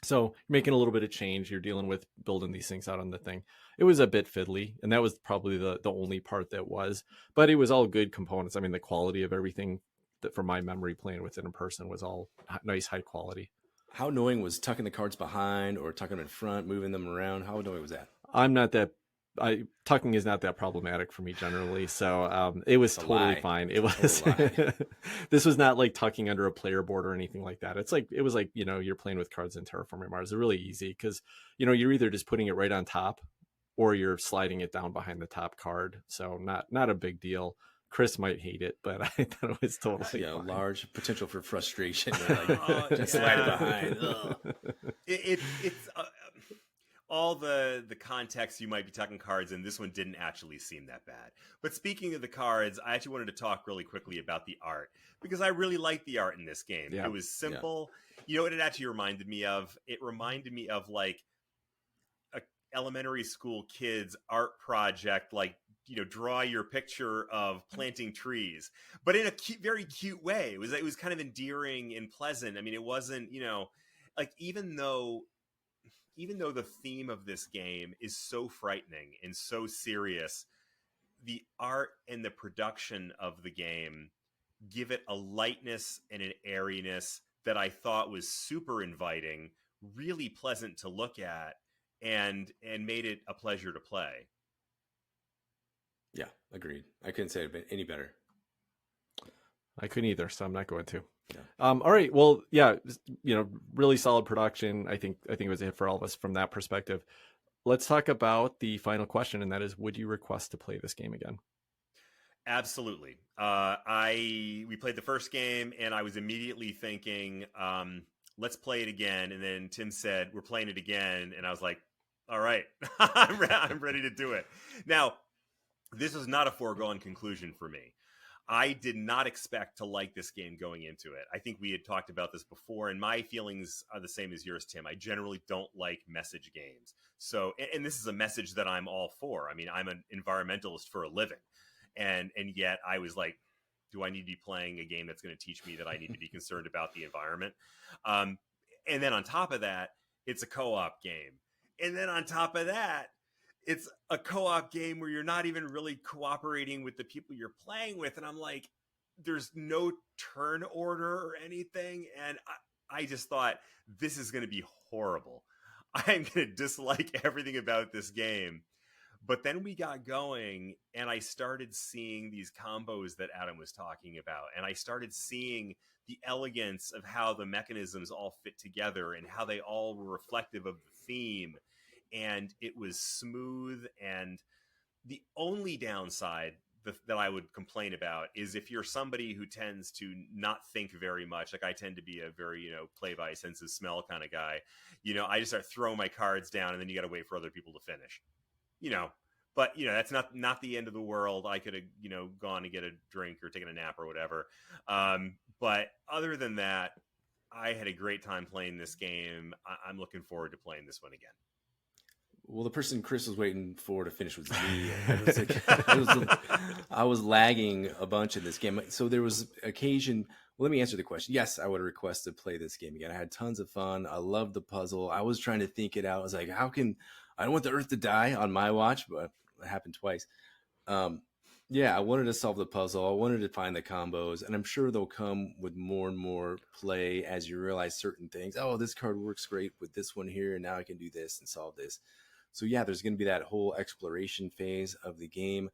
So you're making a little bit of change. You're dealing with building these things out on the thing. It was a bit fiddly, and that was probably the only part that was, but it was all good components. I mean, the quality of everything that, from my memory playing with it in person, was all nice, high quality. How annoying was tucking the cards behind or tucking them in front, moving them around? How annoying was that? I'm not that. Tucking is not that problematic for me generally, so it was totally fine. It was. This was not like tucking under a player board or anything like that. It was like you're playing with cards in Terraforming Mars. It's really easy because you're either just putting it right on top, or you're sliding it down behind the top card. So not a big deal. Chris might hate it, but I thought it was totally fine. Large potential for frustration. Just slide it behind. It's all the context you might be tucking cards in. This one didn't actually seem that bad. But speaking of the cards, I actually wanted to talk really quickly about the art, because I really liked the art in this game. Yeah. It was simple. Yeah. You know what it actually reminded me of? It reminded me of like a elementary school kid's art project, like draw your picture of planting trees, but in a very cute way. It was kind of endearing and pleasant. I mean, it wasn't, like, even though the theme of this game is so frightening and so serious, the art and the production of the game give it a lightness and an airiness that I thought was super inviting, really pleasant to look at, and made it a pleasure to play. Yeah, agreed. I couldn't say it any better. I couldn't either, so I'm not going to. Yeah. All right. Well, yeah, really solid production. I think it was a hit for all of us from that perspective. Let's talk about the final question, and that is, would you request to play this game again? Absolutely. We played the first game, and I was immediately thinking, let's play it again. And then Tim said, we're playing it again, and I was like, all right, I'm ready to do it. Now, this was not a foregone conclusion for me. I did not expect to like this game going into it. I think we had talked about this before, and my feelings are the same as yours, Tim. I generally don't like message games. So, and this is a message that I'm all for. I mean, I'm an environmentalist for a living. And yet I was like, do I need to be playing a game that's going to teach me that I need to be concerned about the environment? And then on top of that, it's a co-op game. And then on top of that, it's a co-op game where you're not even really cooperating with the people you're playing with. And I'm like, there's no turn order or anything. And I just thought, this is going to be horrible. I'm going to dislike everything about this game. But then we got going, and I started seeing these combos that Adam was talking about. And I started seeing the elegance of how the mechanisms all fit together and how they all were reflective of the theme. And it was smooth. And the only downside that I would complain about is if you're somebody who tends to not think very much, like I tend to be a very, play by sense of smell kind of guy. I just start throwing my cards down, and then you got to wait for other people to finish. But that's not the end of the world. I could have, gone to get a drink or taken a nap or whatever. But other than that, I had a great time playing this game. I'm looking forward to playing this one again. Well, the person Chris was waiting for to finish was me. I was lagging a bunch in this game. So there was occasion. Well, let me answer the question. Yes, I would request to play this game again. I had tons of fun. I loved the puzzle. I was trying to think it out. I was like, I don't want the Earth to die on my watch, but it happened twice. Yeah, I wanted to solve the puzzle. I wanted to find the combos, and I'm sure they'll come with more and more play as you realize certain things. Oh, this card works great with this one here, and now I can do this and solve this. So yeah, there's going to be that whole exploration phase of the game.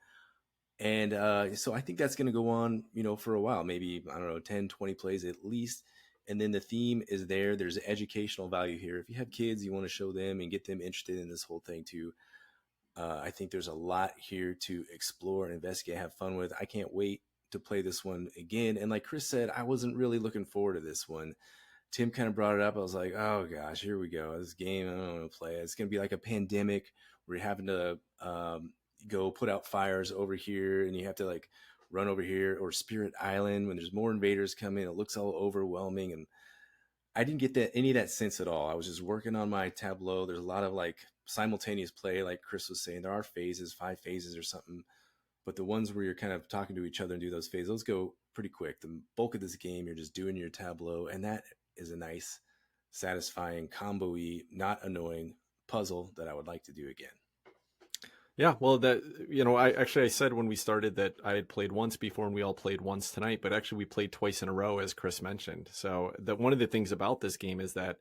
And so I think that's going to go on, for a while, maybe, 10, 20 plays at least. And then the theme is there. There's educational value here. If you have kids, you want to show them and get them interested in this whole thing too. I think there's a lot here to explore and investigate, have fun with. I can't wait to play this one again. And like Chris said, I wasn't really looking forward to this one. Tim kind of brought it up. I was like, oh gosh, here we go. This game, I don't want to play it. It's going to be like a pandemic where you're having to go put out fires over here, and you have to like run over here, or Spirit Island when there's more invaders coming. It looks all overwhelming, and I didn't get any of that sense at all. I was just working on my tableau. There's a lot of like simultaneous play, like Chris was saying. There are phases, 5 phases or something, but the ones where you're kind of talking to each other and do those phases, those go pretty quick. The bulk of this game, you're just doing your tableau, and that is a nice, satisfying, combo-y, not annoying puzzle that I would like to do again. Yeah, well, that, I said when we started that I had played once before and we all played once tonight, but actually we played twice in a row, as Chris mentioned. So one of the things about this game is that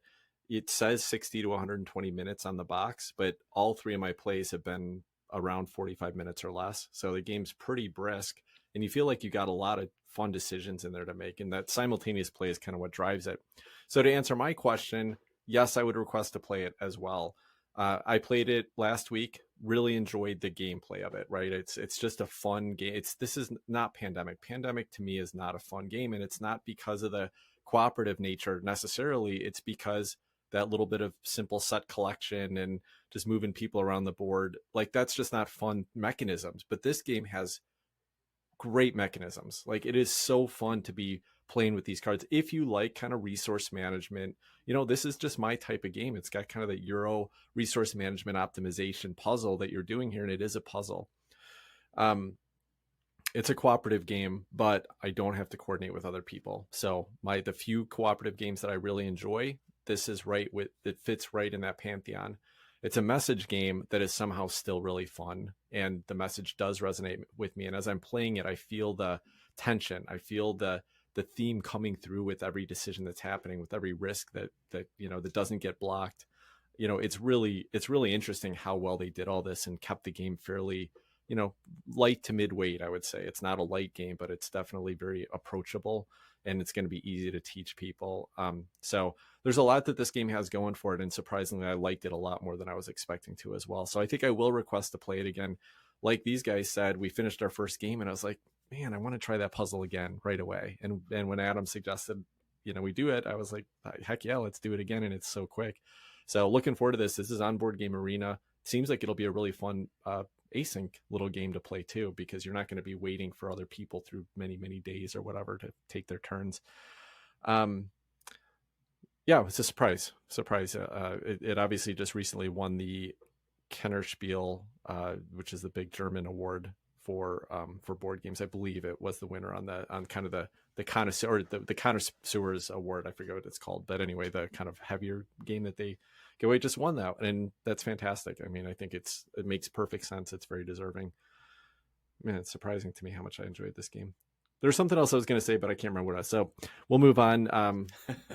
it says 60 to 120 minutes on the box, but all 3 of my plays have been around 45 minutes or less. So the game's pretty brisk, and you feel like you got a lot of fun decisions in there to make, and that simultaneous play is kind of what drives it. So to answer my question, yes, I would request to play it as well. I played it last week, really enjoyed the gameplay of it, right? It's just a fun game. This is not Pandemic. Pandemic to me is not a fun game, and it's not because of the cooperative nature necessarily. It's because that little bit of simple set collection and just moving people around the board, like that's just not fun mechanisms. But this game has great mechanisms. Like it is so fun to be playing with these cards. If you like kind of resource management, this is just my type of game. It's got kind of the Euro resource management optimization puzzle that you're doing here. And it is a puzzle. It's a cooperative game, but I don't have to coordinate with other people. So the few cooperative games that I really enjoy, this is it fits right in that pantheon. It's a message game that is somehow still really fun, and the message does resonate with me. And as I'm playing it, I feel the tension. I feel the theme coming through with every decision that's happening, with every risk that doesn't get blocked. It's really interesting how well they did all this and kept the game fairly, light to mid-weight. I would say it's not a light game, but it's definitely very approachable, and it's going to be easy to teach people. So there's a lot that this game has going for it, and surprisingly, I liked it a lot more than I was expecting to as well. So I think I will request to play it again. Like these guys said, we finished our first game, and I was like, man, I want to try that puzzle again right away. And when Adam suggested, we do it, I was like, heck yeah, let's do it again. And it's so quick. So looking forward to this. This is on Board Game Arena. Seems like it'll be a really fun async little game to play too, because you're not going to be waiting for other people through many, many days or whatever to take their turns. Yeah, it's a surprise. It obviously just recently won the Kennerspiel, which is the big German award for board games. I believe it was the winner on kind of the connoisseur, or the connoisseurs award. I forget what it's called, but anyway, the kind of heavier game that they give away just won that, and that's fantastic. I mean, I think it makes perfect sense. It's very deserving. Man, it's surprising to me how much I enjoyed this game. There's something else I was going to say, but I can't remember what it was. So we'll move on.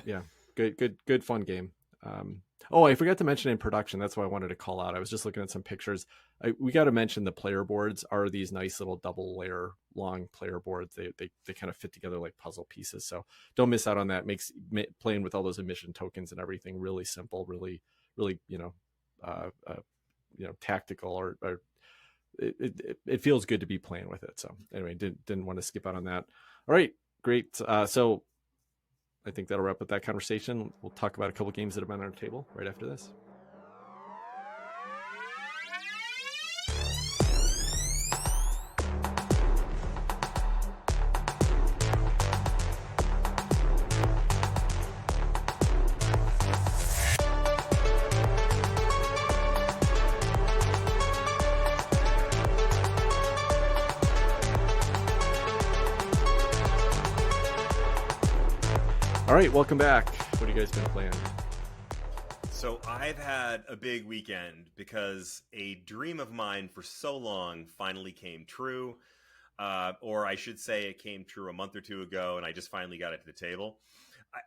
Yeah, good fun game. I forgot to mention in production. That's why I wanted to call out. I was just looking at some pictures. We got to mention the player boards are these nice little double layer long player boards. They kind of fit together like puzzle pieces. So don't miss out on that. Makes playing with all those emission tokens and everything really simple, really tactical, or it feels good to be playing with it. So anyway, didn't want to skip out on that. All right, great. So I think that'll wrap up that conversation. We'll talk about a couple games that have been on our table right after this. All right, welcome back. What have you guys been playing? So I've had a big weekend because a dream of mine for so long finally came true. Or I should say it came true a month or two ago, and I just finally got it to the table.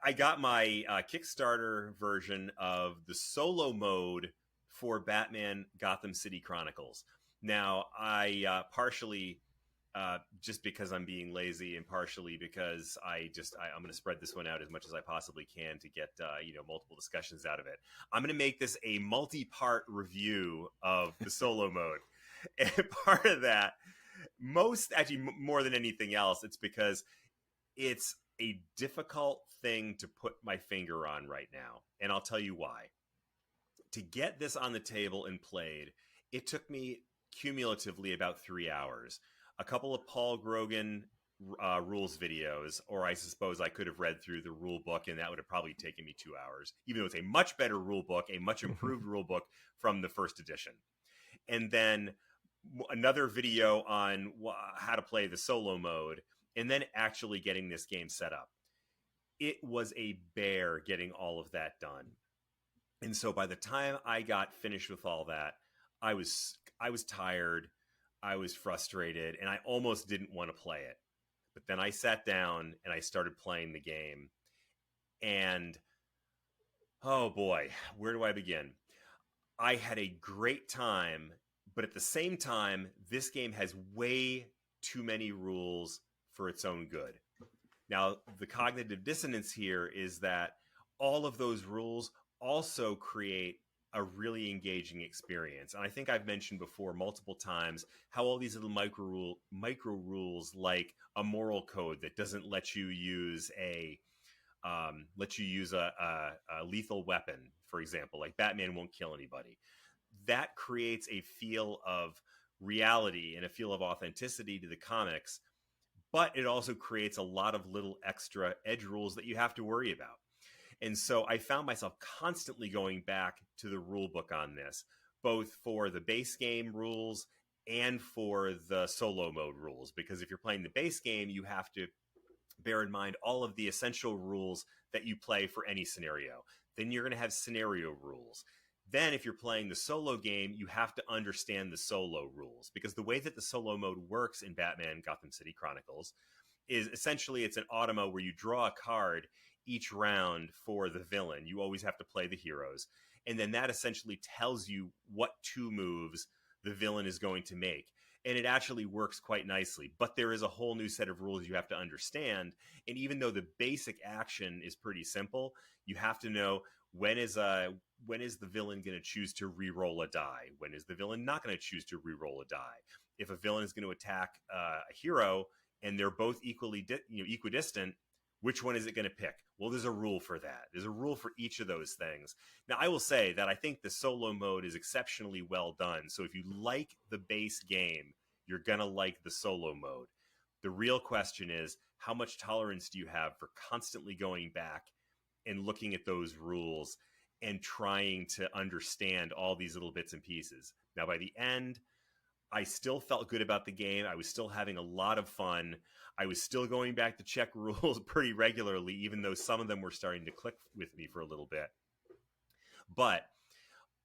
I got my Kickstarter version of the solo mode for Batman Gotham City Chronicles. Now, I partially... just because I'm being lazy, and partially because I'm going to spread this one out as much as I possibly can to get multiple discussions out of it. I'm going to make this a multi-part review of the solo mode, and part of that, more than anything else, it's because it's a difficult thing to put my finger on right now, and I'll tell you why. To get this on the table and played, it took me cumulatively about 3 hours. a couple of Paul Grogan rules videos, or I suppose I could have read through the rule book, and that would have probably taken me 2 hours, even though it's a much better rule book, a much improved rule book from the first edition. And then another video on how to play the solo mode, and then actually getting this game set up. It was a bear getting all of that done. And so by the time I got finished with all that, I was tired, I was frustrated, and I almost didn't want to play it. But then I sat down and I started playing the game. And oh boy, where do I begin? I had a great time, but at the same time, this game has way too many rules for its own good. Now, the cognitive dissonance here is that all of those rules also create a really engaging experience. And I think I've mentioned before multiple times how all these little micro rules, like a moral code that doesn't let you use a lethal weapon, for example, like Batman won't kill anybody. That creates a feel of reality and a feel of authenticity to the comics, but it also creates a lot of little extra edge rules that you have to worry about. And so I found myself constantly going back to the rule book on this, both for the base game rules and for the solo mode rules. Because if you're playing the base game, you have to bear in mind all of the essential rules that you play for any scenario. Then you're going to have scenario rules. Then if you're playing the solo game, you have to understand the solo rules. Because the way that the solo mode works in Batman Gotham City Chronicles is essentially it's an automa where you draw a card each round for the villain. You always have to play the heroes. And then that essentially tells you what 2 moves the villain is going to make. And it actually works quite nicely. But there is a whole new set of rules you have to understand. And even though the basic action is pretty simple, you have to know when is the villain going to choose to re-roll a die? When is the villain not going to choose to re-roll a die? If a villain is going to attack a hero and they're both equidistant, which one is it going to pick? Well, there's a rule for that. There's a rule for each of those things. Now, I will say that I think the solo mode is exceptionally well done. So if you like the base game, you're going to like the solo mode. The real question is, how much tolerance do you have for constantly going back and looking at those rules and trying to understand all these little bits and pieces? Now, by the end, I still felt good about the game. I was still having a lot of fun. I was still going back to check rules pretty regularly, even though some of them were starting to click with me for a little bit. But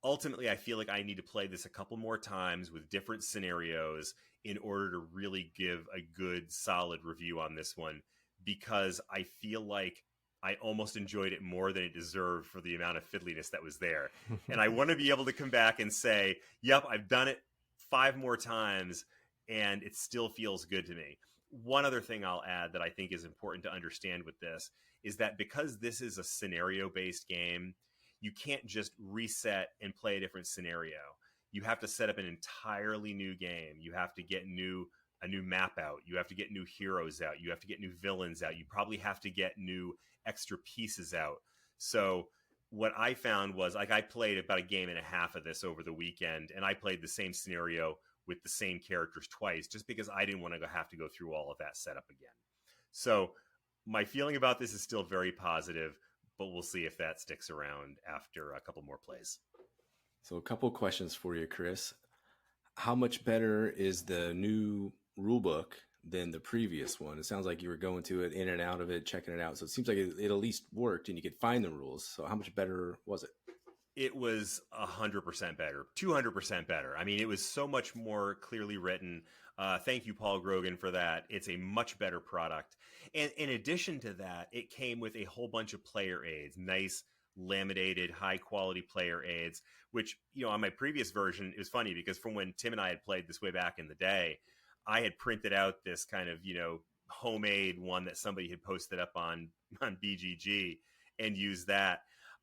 ultimately, I feel like I need to play this a couple more times with different scenarios in order to really give a good, solid review on this one, because I feel like I almost enjoyed it more than it deserved for the amount of fiddliness that was there. And I want to be able to come back and say, yep, I've done it 5 more times, and it still feels good to me. One other thing I'll add that I think is important to understand with this is that because this is a scenario-based game, you can't just reset and play a different scenario. You have to set up an entirely new game. You have to get a new map out. You have to get new heroes out. You have to get new villains out. You probably have to get new extra pieces out. So what I found was, like, I played about a game and a half of this over the weekend, and I played the same scenario with the same characters twice, just because I didn't want to have to go through all of that setup again. So my feeling about this is still very positive, but we'll see if that sticks around after a couple more plays. So a couple of questions for you, Chris. How much better is the new rulebook than the previous one? It sounds like you were going to it, in and out of it, checking it out. So it seems like it at least worked and you could find the rules. So how much better was it? It was 100% better, 200% better. I mean, it was so much more clearly written. Thank you, Paul Grogan, for that. It's a much better product. And in addition to that, it came with a whole bunch of player aids, nice laminated, high quality player aids, which, on my previous version, it was funny because from when Tim and I had played this way back in the day, I had printed out this kind of, homemade one that somebody had posted up on BGG and used that.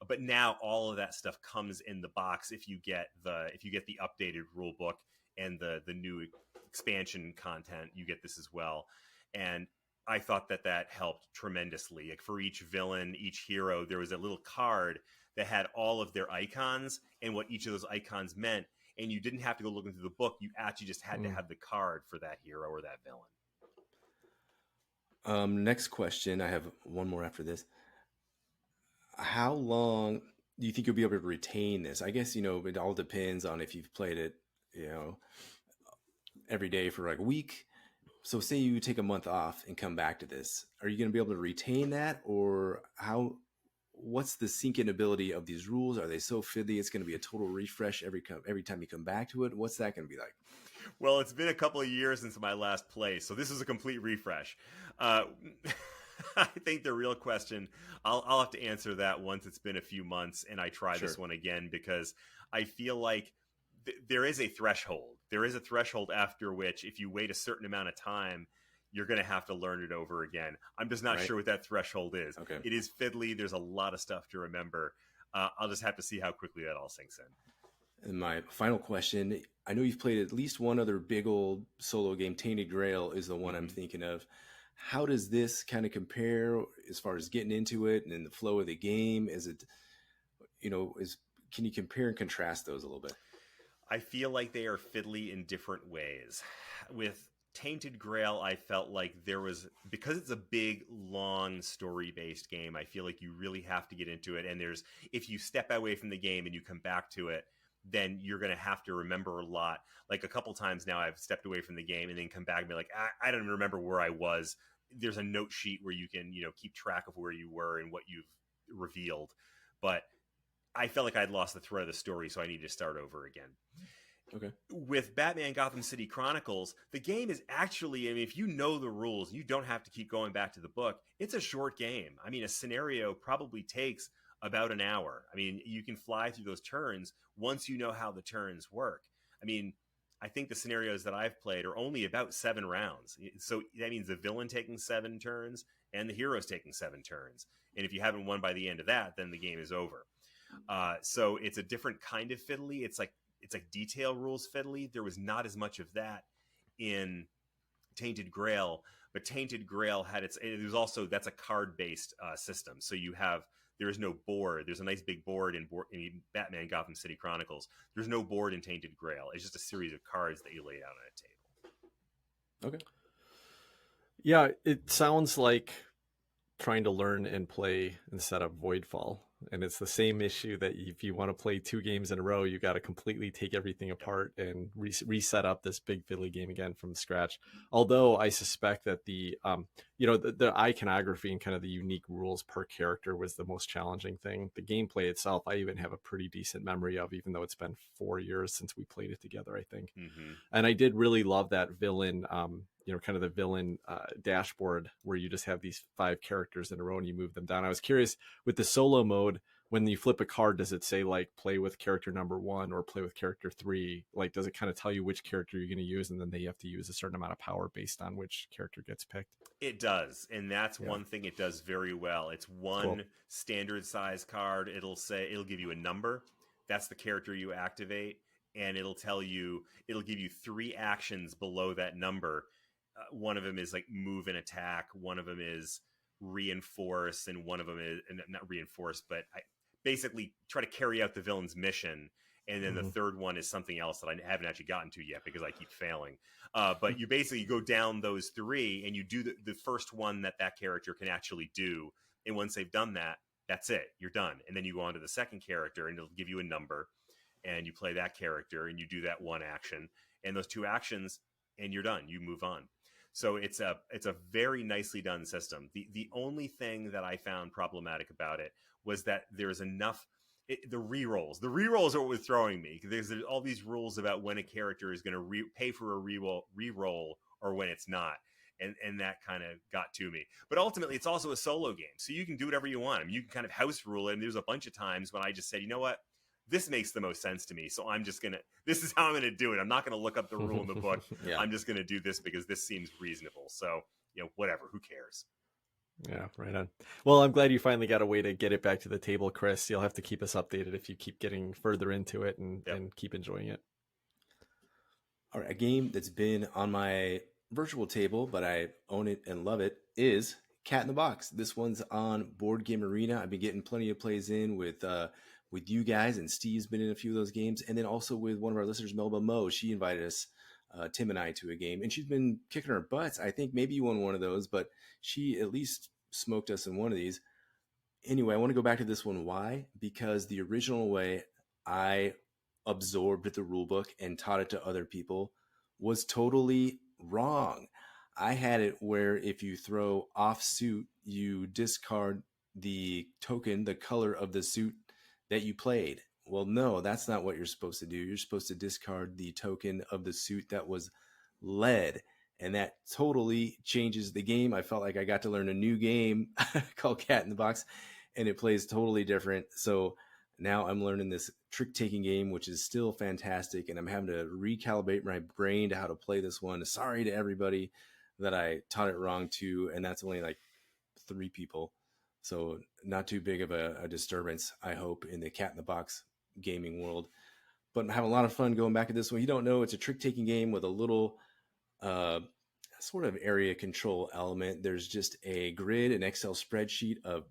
But now all of that stuff comes in the box if you get the updated rule book and the new expansion content. You get this as well. And I thought that helped tremendously. Like, for each villain, each hero, there was a little card that had all of their icons and what each of those icons meant. and you didn't have to go looking through the book. You actually just had to have the card for that hero or that villain. Next question. I have one more after this. How long do you think you'll be able to retain this? I guess, it all depends on if you've played it, every day for like a week. So say you take a month off and come back to this. Are you going to be able to retain that, or what's the sync-in ability of these rules? Are they so fiddly it's going to be a total refresh every time you come back to it? What's that going to be like? Well, it's been a couple of years since my last play, so this is a complete refresh. I think the real question, I'll have to answer that once it's been a few months and I try this one again, because I feel like there is a threshold. There is a threshold after which, if you wait a certain amount of time, you're going to have to learn it over again. I'm just not sure what that threshold is. Okay. It is fiddly. There's a lot of stuff to remember. I'll just have to see how quickly that all sinks in. And my final question, I know you've played at least one other big old solo game. Tainted Grail is the one I'm thinking of. How does this kind of compare as far as getting into it and in the flow of the game? Is it, can you compare and contrast those a little bit? I feel like they are fiddly in different ways. With Tainted Grail, I felt like because it's a big, long, story-based game, I feel like you really have to get into it. And if you step away from the game and you come back to it, then you're going to have to remember a lot. Like a couple times now, I've stepped away from the game and then come back and be like, I don't remember where I was. There's a note sheet where you can, keep track of where you were and what you've revealed. But I felt like I'd lost the thread of the story, so I need to start over again. Okay. With Batman Gotham City Chronicles, the game is actually, if you know the rules, you don't have to keep going back to the book. It's a short game. A scenario probably takes about an hour. You can fly through those turns once you know how the turns work. I think the scenarios that I've played are only about 7 rounds. So that means the villain taking 7 turns and the hero's taking 7 turns. And if you haven't won by the end of that, then the game is over. So it's a different kind of fiddly. It's like detail rules fiddly. There was not as much of that in Tainted Grail, but Tainted Grail that's a card-based system. So there is no board. There's a nice big board in Batman Gotham City Chronicles. There's no board in Tainted Grail. It's just a series of cards that you lay out on a table. Okay. Yeah, it sounds like trying to learn and play instead of Voidfall. And it's the same issue that if you want to play 2 games in a row, you got to completely take everything apart and reset up this big fiddly game again from scratch. Although I suspect that the iconography and kind of the unique rules per character was the most challenging thing. The gameplay itself, I even have a pretty decent memory of, even though it's been 4 years since we played it together, I think. Mm-hmm. And I did really love that villain, kind of the villain dashboard where you just have these 5 characters in a row and you move them down. I was curious with the solo mode, when you flip a card, does it say like play with character number 1 or play with character 3? Like, does it kind of tell you which character you're going to use, and then they have to use a certain amount of power based on which character gets picked? It does. And that's one thing it does very well. It's one standard size card. It'll give you a number. That's the character you activate. And it'll give you 3 actions below that number. One of them is like move and attack. One of them is reinforce, and one of them is not reinforce, but basically try to carry out the villain's mission. And then the third one is something else that I haven't actually gotten to yet because I keep failing. But you basically go down those 3 and you do the first one that character can actually do. And once they've done that, that's it. You're done. And then you go on to the second character and it'll give you a number and you play that character and you do that one action and those 2 actions and you're done. You move on. So it's a very nicely done system. The only thing that I found problematic about it was that there's enough the rerolls. The rerolls are what was throwing me. There's all these rules about when a character is going to pay for a reroll or when it's not, and that kind of got to me. But ultimately, it's also a solo game, so you can do whatever you want. You can kind of house rule it. And there's a bunch of times when I just said, you know what? This makes the most sense to me. So this is how I'm going to do it. I'm not going to look up the rule in the book. I'm just going to do this because this seems reasonable. So, whatever, who cares? Yeah, right on. Well, I'm glad you finally got a way to get it back to the table, Chris. You'll have to keep us updated if you keep getting further into it and keep enjoying it. All right. A game that's been on my virtual table, but I own it and love it, is Cat in the Box. This one's on Board Game Arena. I've been getting plenty of plays in with with you guys, and Steve's been in a few of those games, and then also with one of our listeners, Melba Mo. She invited us, Tim and I, to a game, and she's been kicking our butts. I think maybe you won one of those, but she at least smoked us in one of these. Anyway, I want to go back to this one. Why? Because the original way I absorbed the rule book and taught it to other people was totally wrong. I had it where if you throw off suit, you discard the token, the color of the suit that you played. Well, no, that's not what you're supposed to do. You're supposed to discard the token of the suit that was led. And that totally changes the game. I felt like I got to learn a new game called Cat in the Box, and it plays totally different. So now I'm learning this trick-taking game, which is still fantastic, and I'm having to recalibrate my brain to how to play this one. Sorry to everybody that I taught it wrong to, and that's only like 3 people. So not too big of a disturbance, I hope, in the Cat in the Box gaming world. But I'm having a lot of fun going back to this one. You don't know, it's a trick-taking game with a little sort of area control element. There's just a grid, an Excel spreadsheet of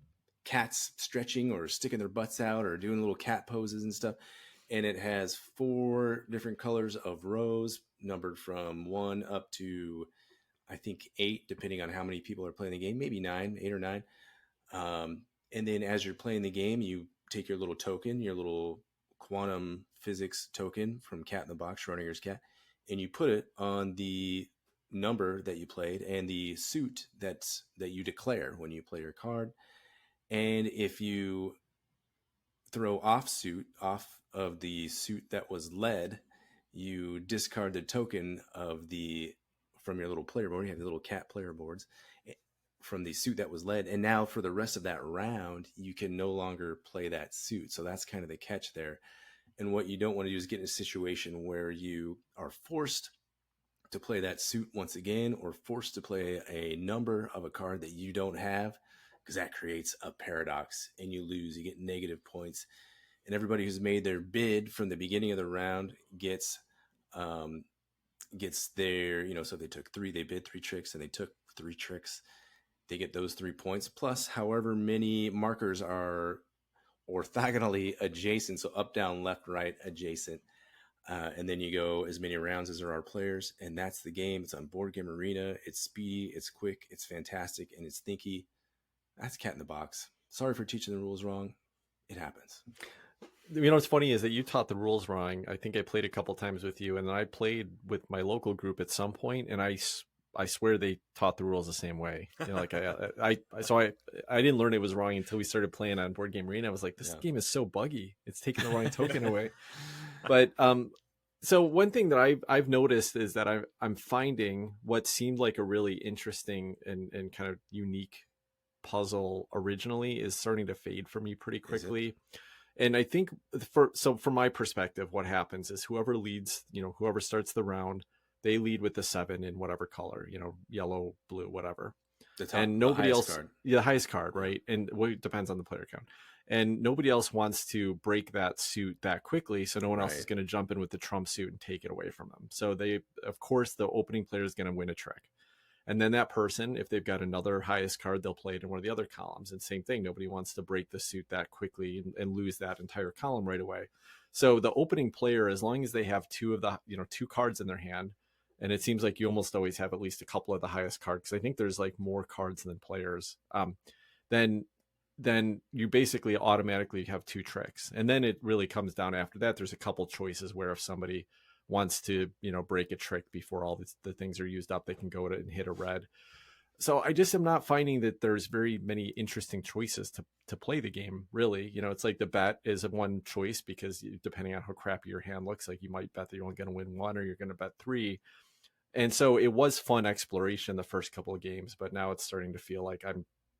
cats stretching or sticking their butts out or doing little cat poses and stuff. And it has 4 different colors of rows, numbered from 1 up to, I think, 8, depending on how many people are playing the game, maybe 9, 8 or 9. And then as you're playing the game, you take your little token, your little quantum physics token from Cat in the Box, Schrodinger's cat, and you put it on the number that you played and the suit that you declare when you play your card. And if you throw off of the suit that was led, you discard the token from your little player board. You have the little cat player boards from the suit that was led. And now for the rest of that round, you can no longer play that suit. So that's kind of the catch there. And what you don't want to do is get in a situation where you are forced to play that suit once again, or forced to play a number of a card that you don't have, because that creates a paradox and you lose. You get negative points. And everybody who's made their bid from the beginning of the round gets their, so they bid 3 tricks and they took 3 tricks. They get those 3 points, plus however many markers are orthogonally adjacent, so up, down, left, right, adjacent. And then you go as many rounds as there are players, and that's the game. It's on Board Game Arena. It's speedy, it's quick, it's fantastic, and it's thinky. That's Cat in the Box. Sorry for teaching the rules wrong. It happens. What's funny is that you taught the rules wrong. I think I played a couple times with you, and then I played with my local group at some point, and I swear they taught the rules the same way. I didn't learn it was wrong until we started playing on Board Game Arena. I was like, this game is so buggy. It's taking the wrong token away. But so one thing that I've noticed is that I'm finding what seemed like a really interesting and kind of unique puzzle originally is starting to fade for me pretty quickly. And I think from my perspective, what happens is whoever leads, whoever starts the round, they lead with the 7 in whatever color, yellow, blue, whatever. And nobody else, the highest card, right? And it depends on the player count. And nobody else wants to break that suit that quickly, so no one else is going to jump in with the trump suit and take it away from them. So of course, the opening player is going to win a trick. And then that person, if they've got another highest card, they'll play it in one of the other columns. And same thing, nobody wants to break the suit that quickly and lose that entire column right away. So the opening player, as long as they have 2 of the 2 cards in their hand, and it seems like you almost always have at least a couple of the highest cards, because I think there's like more cards than players, then you basically automatically have 2 tricks. And then it really comes down after that. There's a couple choices where if somebody wants to, break a trick before all the things are used up, they can go to and hit a red. So I just am not finding that there's very many interesting choices to play the game, really. It's like the bet is one choice, because depending on how crappy your hand looks like, you might bet that you're only going to win 1 or you're going to bet 3. And so it was fun exploration the first couple of games, but now it's starting to feel like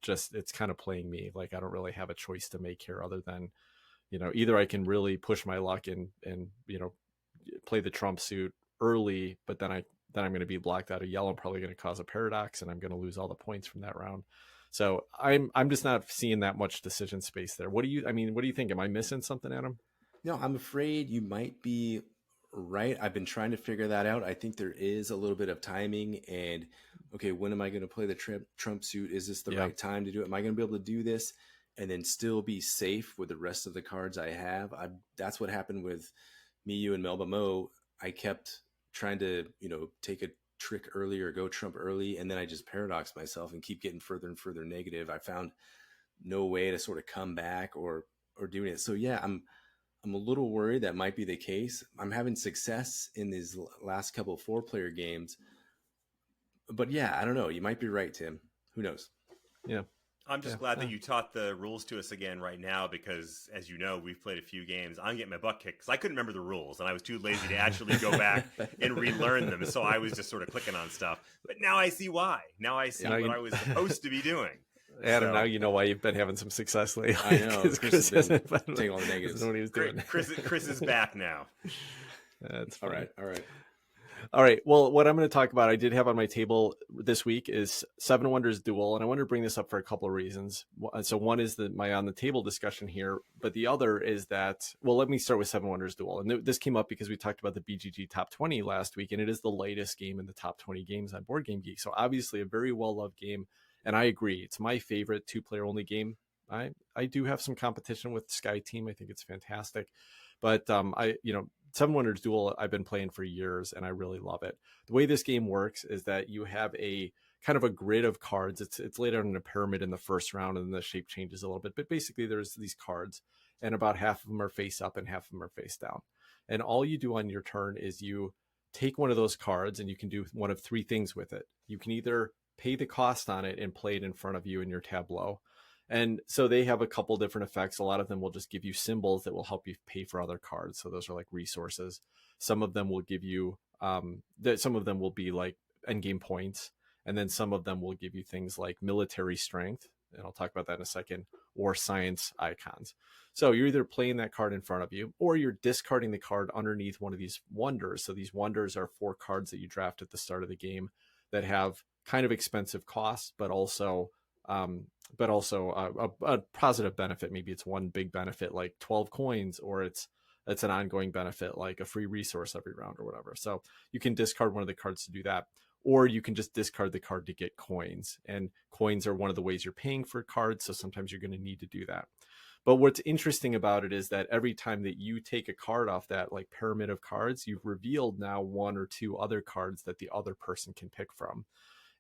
it's kind of playing me. Like I don't really have a choice to make here other than, either I can really push my luck and play the trump suit early, but then I'm going to be blocked out of yellow. I'm probably going to cause a paradox and I'm going to lose all the points from that round. So I'm just not seeing that much decision space there. What do you think? Am I missing something, Adam? No, I'm afraid you might be right. I've been trying to figure that out. I think there is a little bit of timing and, okay, when am I going to play the trump suit? Is this the right time to do it? Am I going to be able to do this? and then still be safe with the rest of the cards I have. That's what happened with me, you, and Melba Mo. I kept trying to, take a trick early or go trump early, and then I just paradox myself and keep getting further and further negative. I found no way to sort of come back or doing it. So yeah, I'm a little worried that might be the case. I'm having success in these last couple of 4-player games, but yeah, I don't know. You might be right, Tim. Who knows? Yeah. I'm just glad that you taught the rules to us again right now, because, as you know, we've played a few games. I'm getting my butt kicked because I couldn't remember the rules, and I was too lazy to actually go back and relearn them. So I was just sort of clicking on stuff. But now I see why. Now I see what I was supposed to be doing. Adam, now you know why you've been having some success lately. I know. Chris hasn't been taking all the negatives. What he was doing. Chris is back now. That's funny. All right. Well, what I'm going to talk about, I did have on my table this week, is Seven Wonders Duel, and I wanted to bring this up for a couple of reasons. So one is my on the table discussion here, but the other is that, well, let me start with Seven Wonders Duel. And this came up because we talked about the BGG Top 20 last week, and it is the latest game in the top 20 games on Board Game Geek. So obviously a very well-loved game, and I agree. It's my favorite 2-player only game. I do have some competition with Sky Team. I think it's fantastic. But Seven Wonders Duel, I've been playing for years, and I really love it. The way this game works is that you have a kind of a grid of cards. It's laid out in a pyramid in the first round, and the shape changes a little bit. But basically, there's these cards, and about half of them are face up and half of them are face down. And all you do on your turn is you take one of those cards, and you can do one of 3 things with it. You can either pay the cost on it and play it in front of you in your tableau. And so they have a couple different effects. A lot of them will just give you symbols that will help you pay for other cards. So those are like resources. Some of them will give you, some of them will be like endgame points. And then some of them will give you things like military strength. And I'll talk about that in a second, or science icons. So you're either playing that card in front of you, or you're discarding the card underneath one of these wonders. So these wonders are 4 cards that you draft at the start of the game that have kind of expensive costs, but also a positive benefit. Maybe it's one big benefit like 12 coins, or it's an ongoing benefit like a free resource every round or whatever. So you can discard one of the cards to do that, or you can just discard the card to get coins. And coins are one of the ways you're paying for cards, so sometimes you're going to need to do that. But what's interesting about it is that every time that you take a card off that like pyramid of cards, you've revealed now 1 or 2 other cards that the other person can pick from.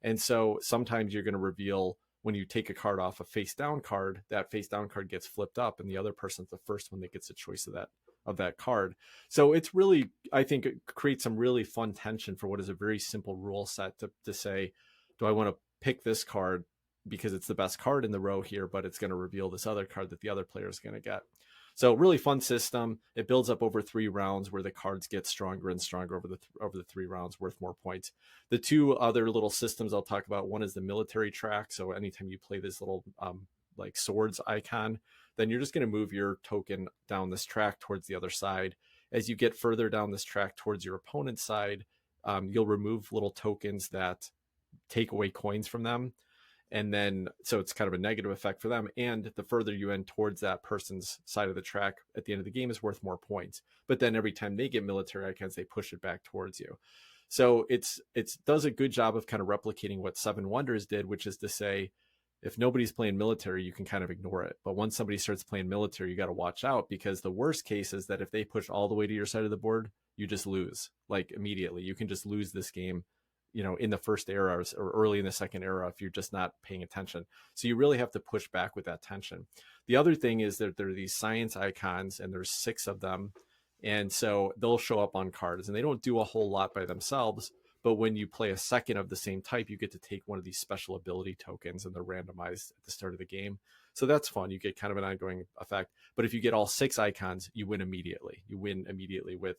And so sometimes you're going to reveal, when you take a card off a face down card, that face down card gets flipped up, and the other person's the first one that gets a choice of that card. So it's really, I think it creates some really fun tension for what is a very simple rule set to say, do I want to pick this card because it's the best card in the row here, but it's going to reveal this other card that the other player is going to get. So really fun system. It builds up over 3 rounds where the cards get stronger and stronger over the 3 rounds, worth more points. The 2 other little systems I'll talk about, one is the military track. So anytime you play this little like swords icon, then you're just going to move your token down this track towards the other side. As you get further down this track towards your opponent's side, you'll remove little tokens that take away coins from them. And then, so it's kind of a negative effect for them. And the further you end towards that person's side of the track at the end of the game is worth more points. But then every time they get military icons, they push it back towards you. So it does a good job of kind of replicating what Seven Wonders did, which is to say, if nobody's playing military, you can kind of ignore it. But once somebody starts playing military, you got to watch out, because the worst case is that if they push all the way to your side of the board, you just lose, like immediately. You can just lose this game, in the first era or early in the second era if you're just not paying attention. So you really have to push back with that tension. The other thing is that there are these science icons, and there's 6 of them. And so they'll show up on cards, and they don't do a whole lot by themselves. But when you play a second of the same type, you get to take one of these special ability tokens, and they're randomized at the start of the game. So that's fun. You get kind of an ongoing effect. But if you get all 6 icons, you win immediately. You win immediately with,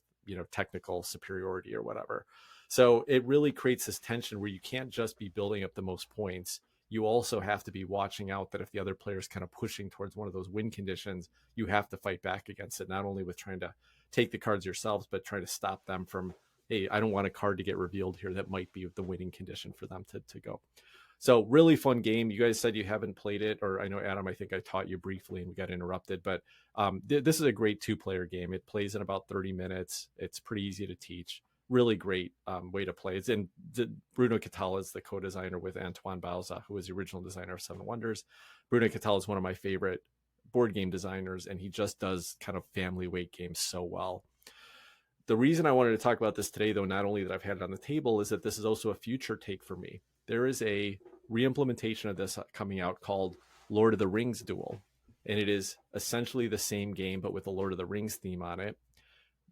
technical superiority or whatever. So it really creates this tension where you can't just be building up the most points. You also have to be watching out that if the other player is kind of pushing towards one of those win conditions, you have to fight back against it, not only with trying to take the cards yourselves, but trying to stop them from, hey, I don't want a card to get revealed here that might be the winning condition for them to go. So really fun game. You guys said you haven't played it, or I know, Adam, I think I taught you briefly and we got interrupted, but this is a great 2-player game. It plays in about 30 minutes. It's pretty easy to teach. Really great way to play. It's in Bruno Catala is the co-designer with Antoine Bauza, who was the original designer of Seven Wonders. Bruno Catala is one of my favorite board game designers, and he just does kind of family weight games so well. The reason I wanted to talk about this today, though, not only that I've had it on the table, is that this is also a future take for me. There is a re-implementation of this coming out called Lord of the Rings Duel, and it is essentially the same game but with a Lord of the Rings theme on it.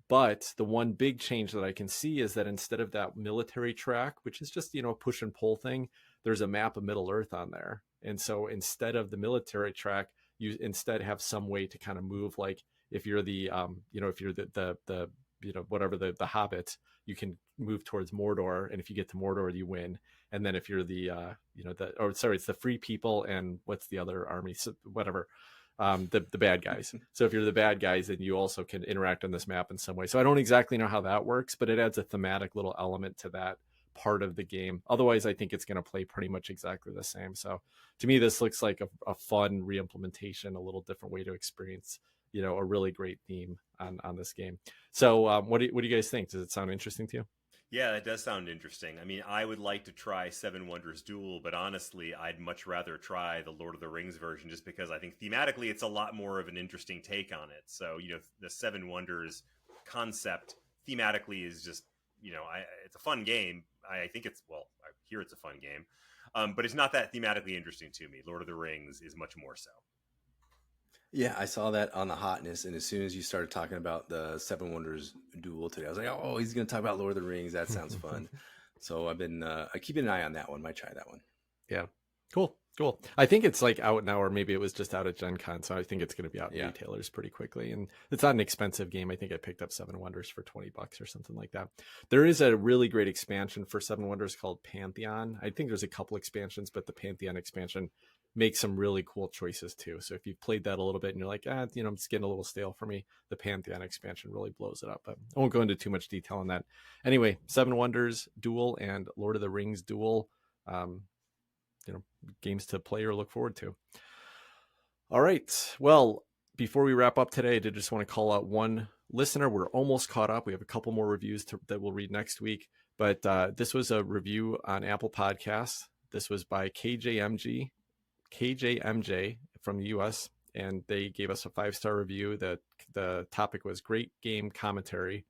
But the one big change that I can see is that instead of that military track, which is just, a push and pull thing, there's a map of Middle Earth on there. And so instead of the military track, you instead have some way to kind of move. Like if you're the, if you're the whatever the Hobbit, you can move towards Mordor. And if you get to Mordor, you win. And then if you're the, it's the Free People and what's the other army, so whatever. The bad guys. So if you're the bad guys, then you also can interact on this map in some way. So I don't exactly know how that works, but it adds a thematic little element to that part of the game. Otherwise, I think it's going to play pretty much exactly the same. So to me, this looks like a fun re-implementation, a little different way to experience, a really great theme on this game. So what do you guys think? Does it sound interesting to you? Yeah, that does sound interesting. I mean, I would like to try Seven Wonders Duel, but honestly, I'd much rather try the Lord of the Rings version just because I think thematically it's a lot more of an interesting take on it. So, the Seven Wonders concept thematically is just, it's a fun game. I think I hear it's a fun game, but it's not that thematically interesting to me. Lord of the Rings is much more so. Yeah, I saw that on the hotness, and as soon as you started talking about the Seven Wonders Duel today, I was like, "Oh, he's going to talk about Lord of the Rings. That sounds fun." So I've been keeping an eye on that one. Might try that one. Yeah, cool. I think it's like out now, or maybe it was just out at Gen Con, so I think it's going to be out in retailers pretty quickly. And it's not an expensive game. I think I picked up Seven Wonders for $20 or something like that. There is a really great expansion for Seven Wonders called Pantheon. I think there's a couple expansions, but the Pantheon expansion makes some really cool choices too. So if you've played that a little bit and you're like, it's getting a little stale for me, the Pantheon expansion really blows it up. But I won't go into too much detail on that. Anyway, Seven Wonders Duel and Lord of the Rings Duel, games to play or look forward to. All right. Well, before we wrap up today, I did just want to call out one listener. We're almost caught up. We have a couple more reviews that we'll read next week. But this was a review on Apple Podcasts. This was by KJMJ from the US, and they gave us a 5-star review. The topic was great game commentary.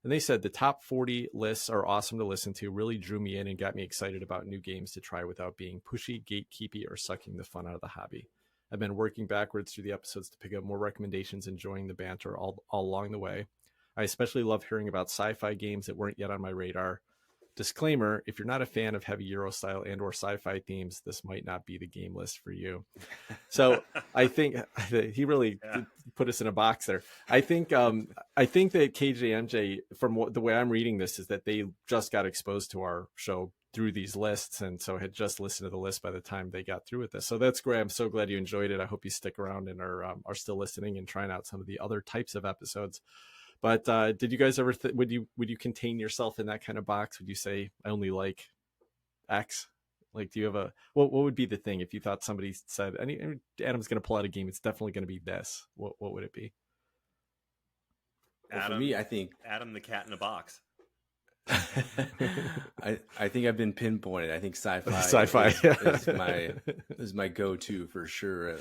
And they said the top 40 lists are awesome to listen to, really drew me in and got me excited about new games to try without being pushy, gatekeepy, or sucking the fun out of the hobby. I've been working backwards through the episodes to pick up more recommendations, enjoying the banter all along the way. I especially love hearing about sci-fi games that weren't yet on my radar. Disclaimer, if you're not a fan of heavy Euro style and or sci-fi themes, this might not be the game list for you. So I think he really put us in a box there. I think that KJMJ, from the way I'm reading this, is that they just got exposed to our show through these lists, and so had just listened to the list by the time they got through with this. So that's great. I'm so glad you enjoyed it. I hope you stick around and are still listening and trying out some of the other types of episodes. But did you guys ever would you contain yourself in that kind of box? Would you say I only like X? Like, do you have what would be the thing if you thought somebody said Adam's going to pull out a game, it's definitely going to be this? What would it be? Adam, for me, I think Adam the cat in a box. I think I've been pinpointed. I think sci-fi is my go-to for sure.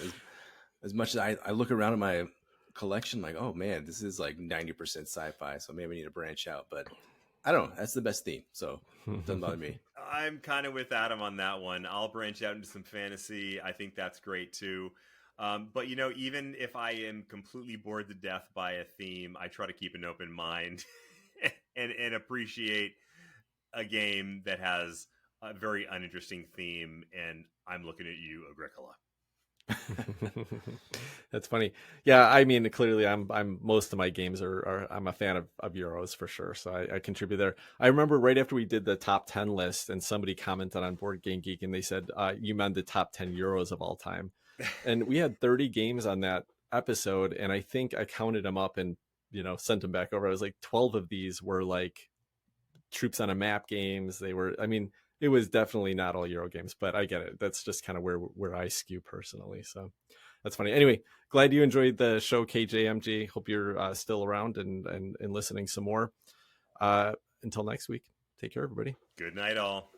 As much as I look around at my collection, like, oh man, this is like 90% sci-fi, so maybe I need to branch out. But I don't know, that's the best theme, so it doesn't bother me. I'm kind of with Adam on that one. I'll branch out into some fantasy. I think that's great too. But even if I am completely bored to death by a theme, I try to keep an open mind and appreciate a game that has a very uninteresting theme. And I'm looking at you, Agricola. That's funny. Yeah, I mean, clearly I'm most of my games are I'm a fan of Euros for sure, so I contribute there. I remember right after we did the top 10 list and somebody commented on Board Game Geek and they said you meant the top 10 Euros of all time. And we had 30 games on that episode, and I think I counted them up and sent them back over. I was like, 12 of these were like troops on a map games. They were, I mean, it was definitely not all Euro games, but I get it. That's just kind of where I skew personally. So that's funny. Anyway, glad you enjoyed the show, KJMG. Hope you're still around and listening some more. Until next week, take care, everybody. Good night, all.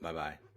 Bye-bye.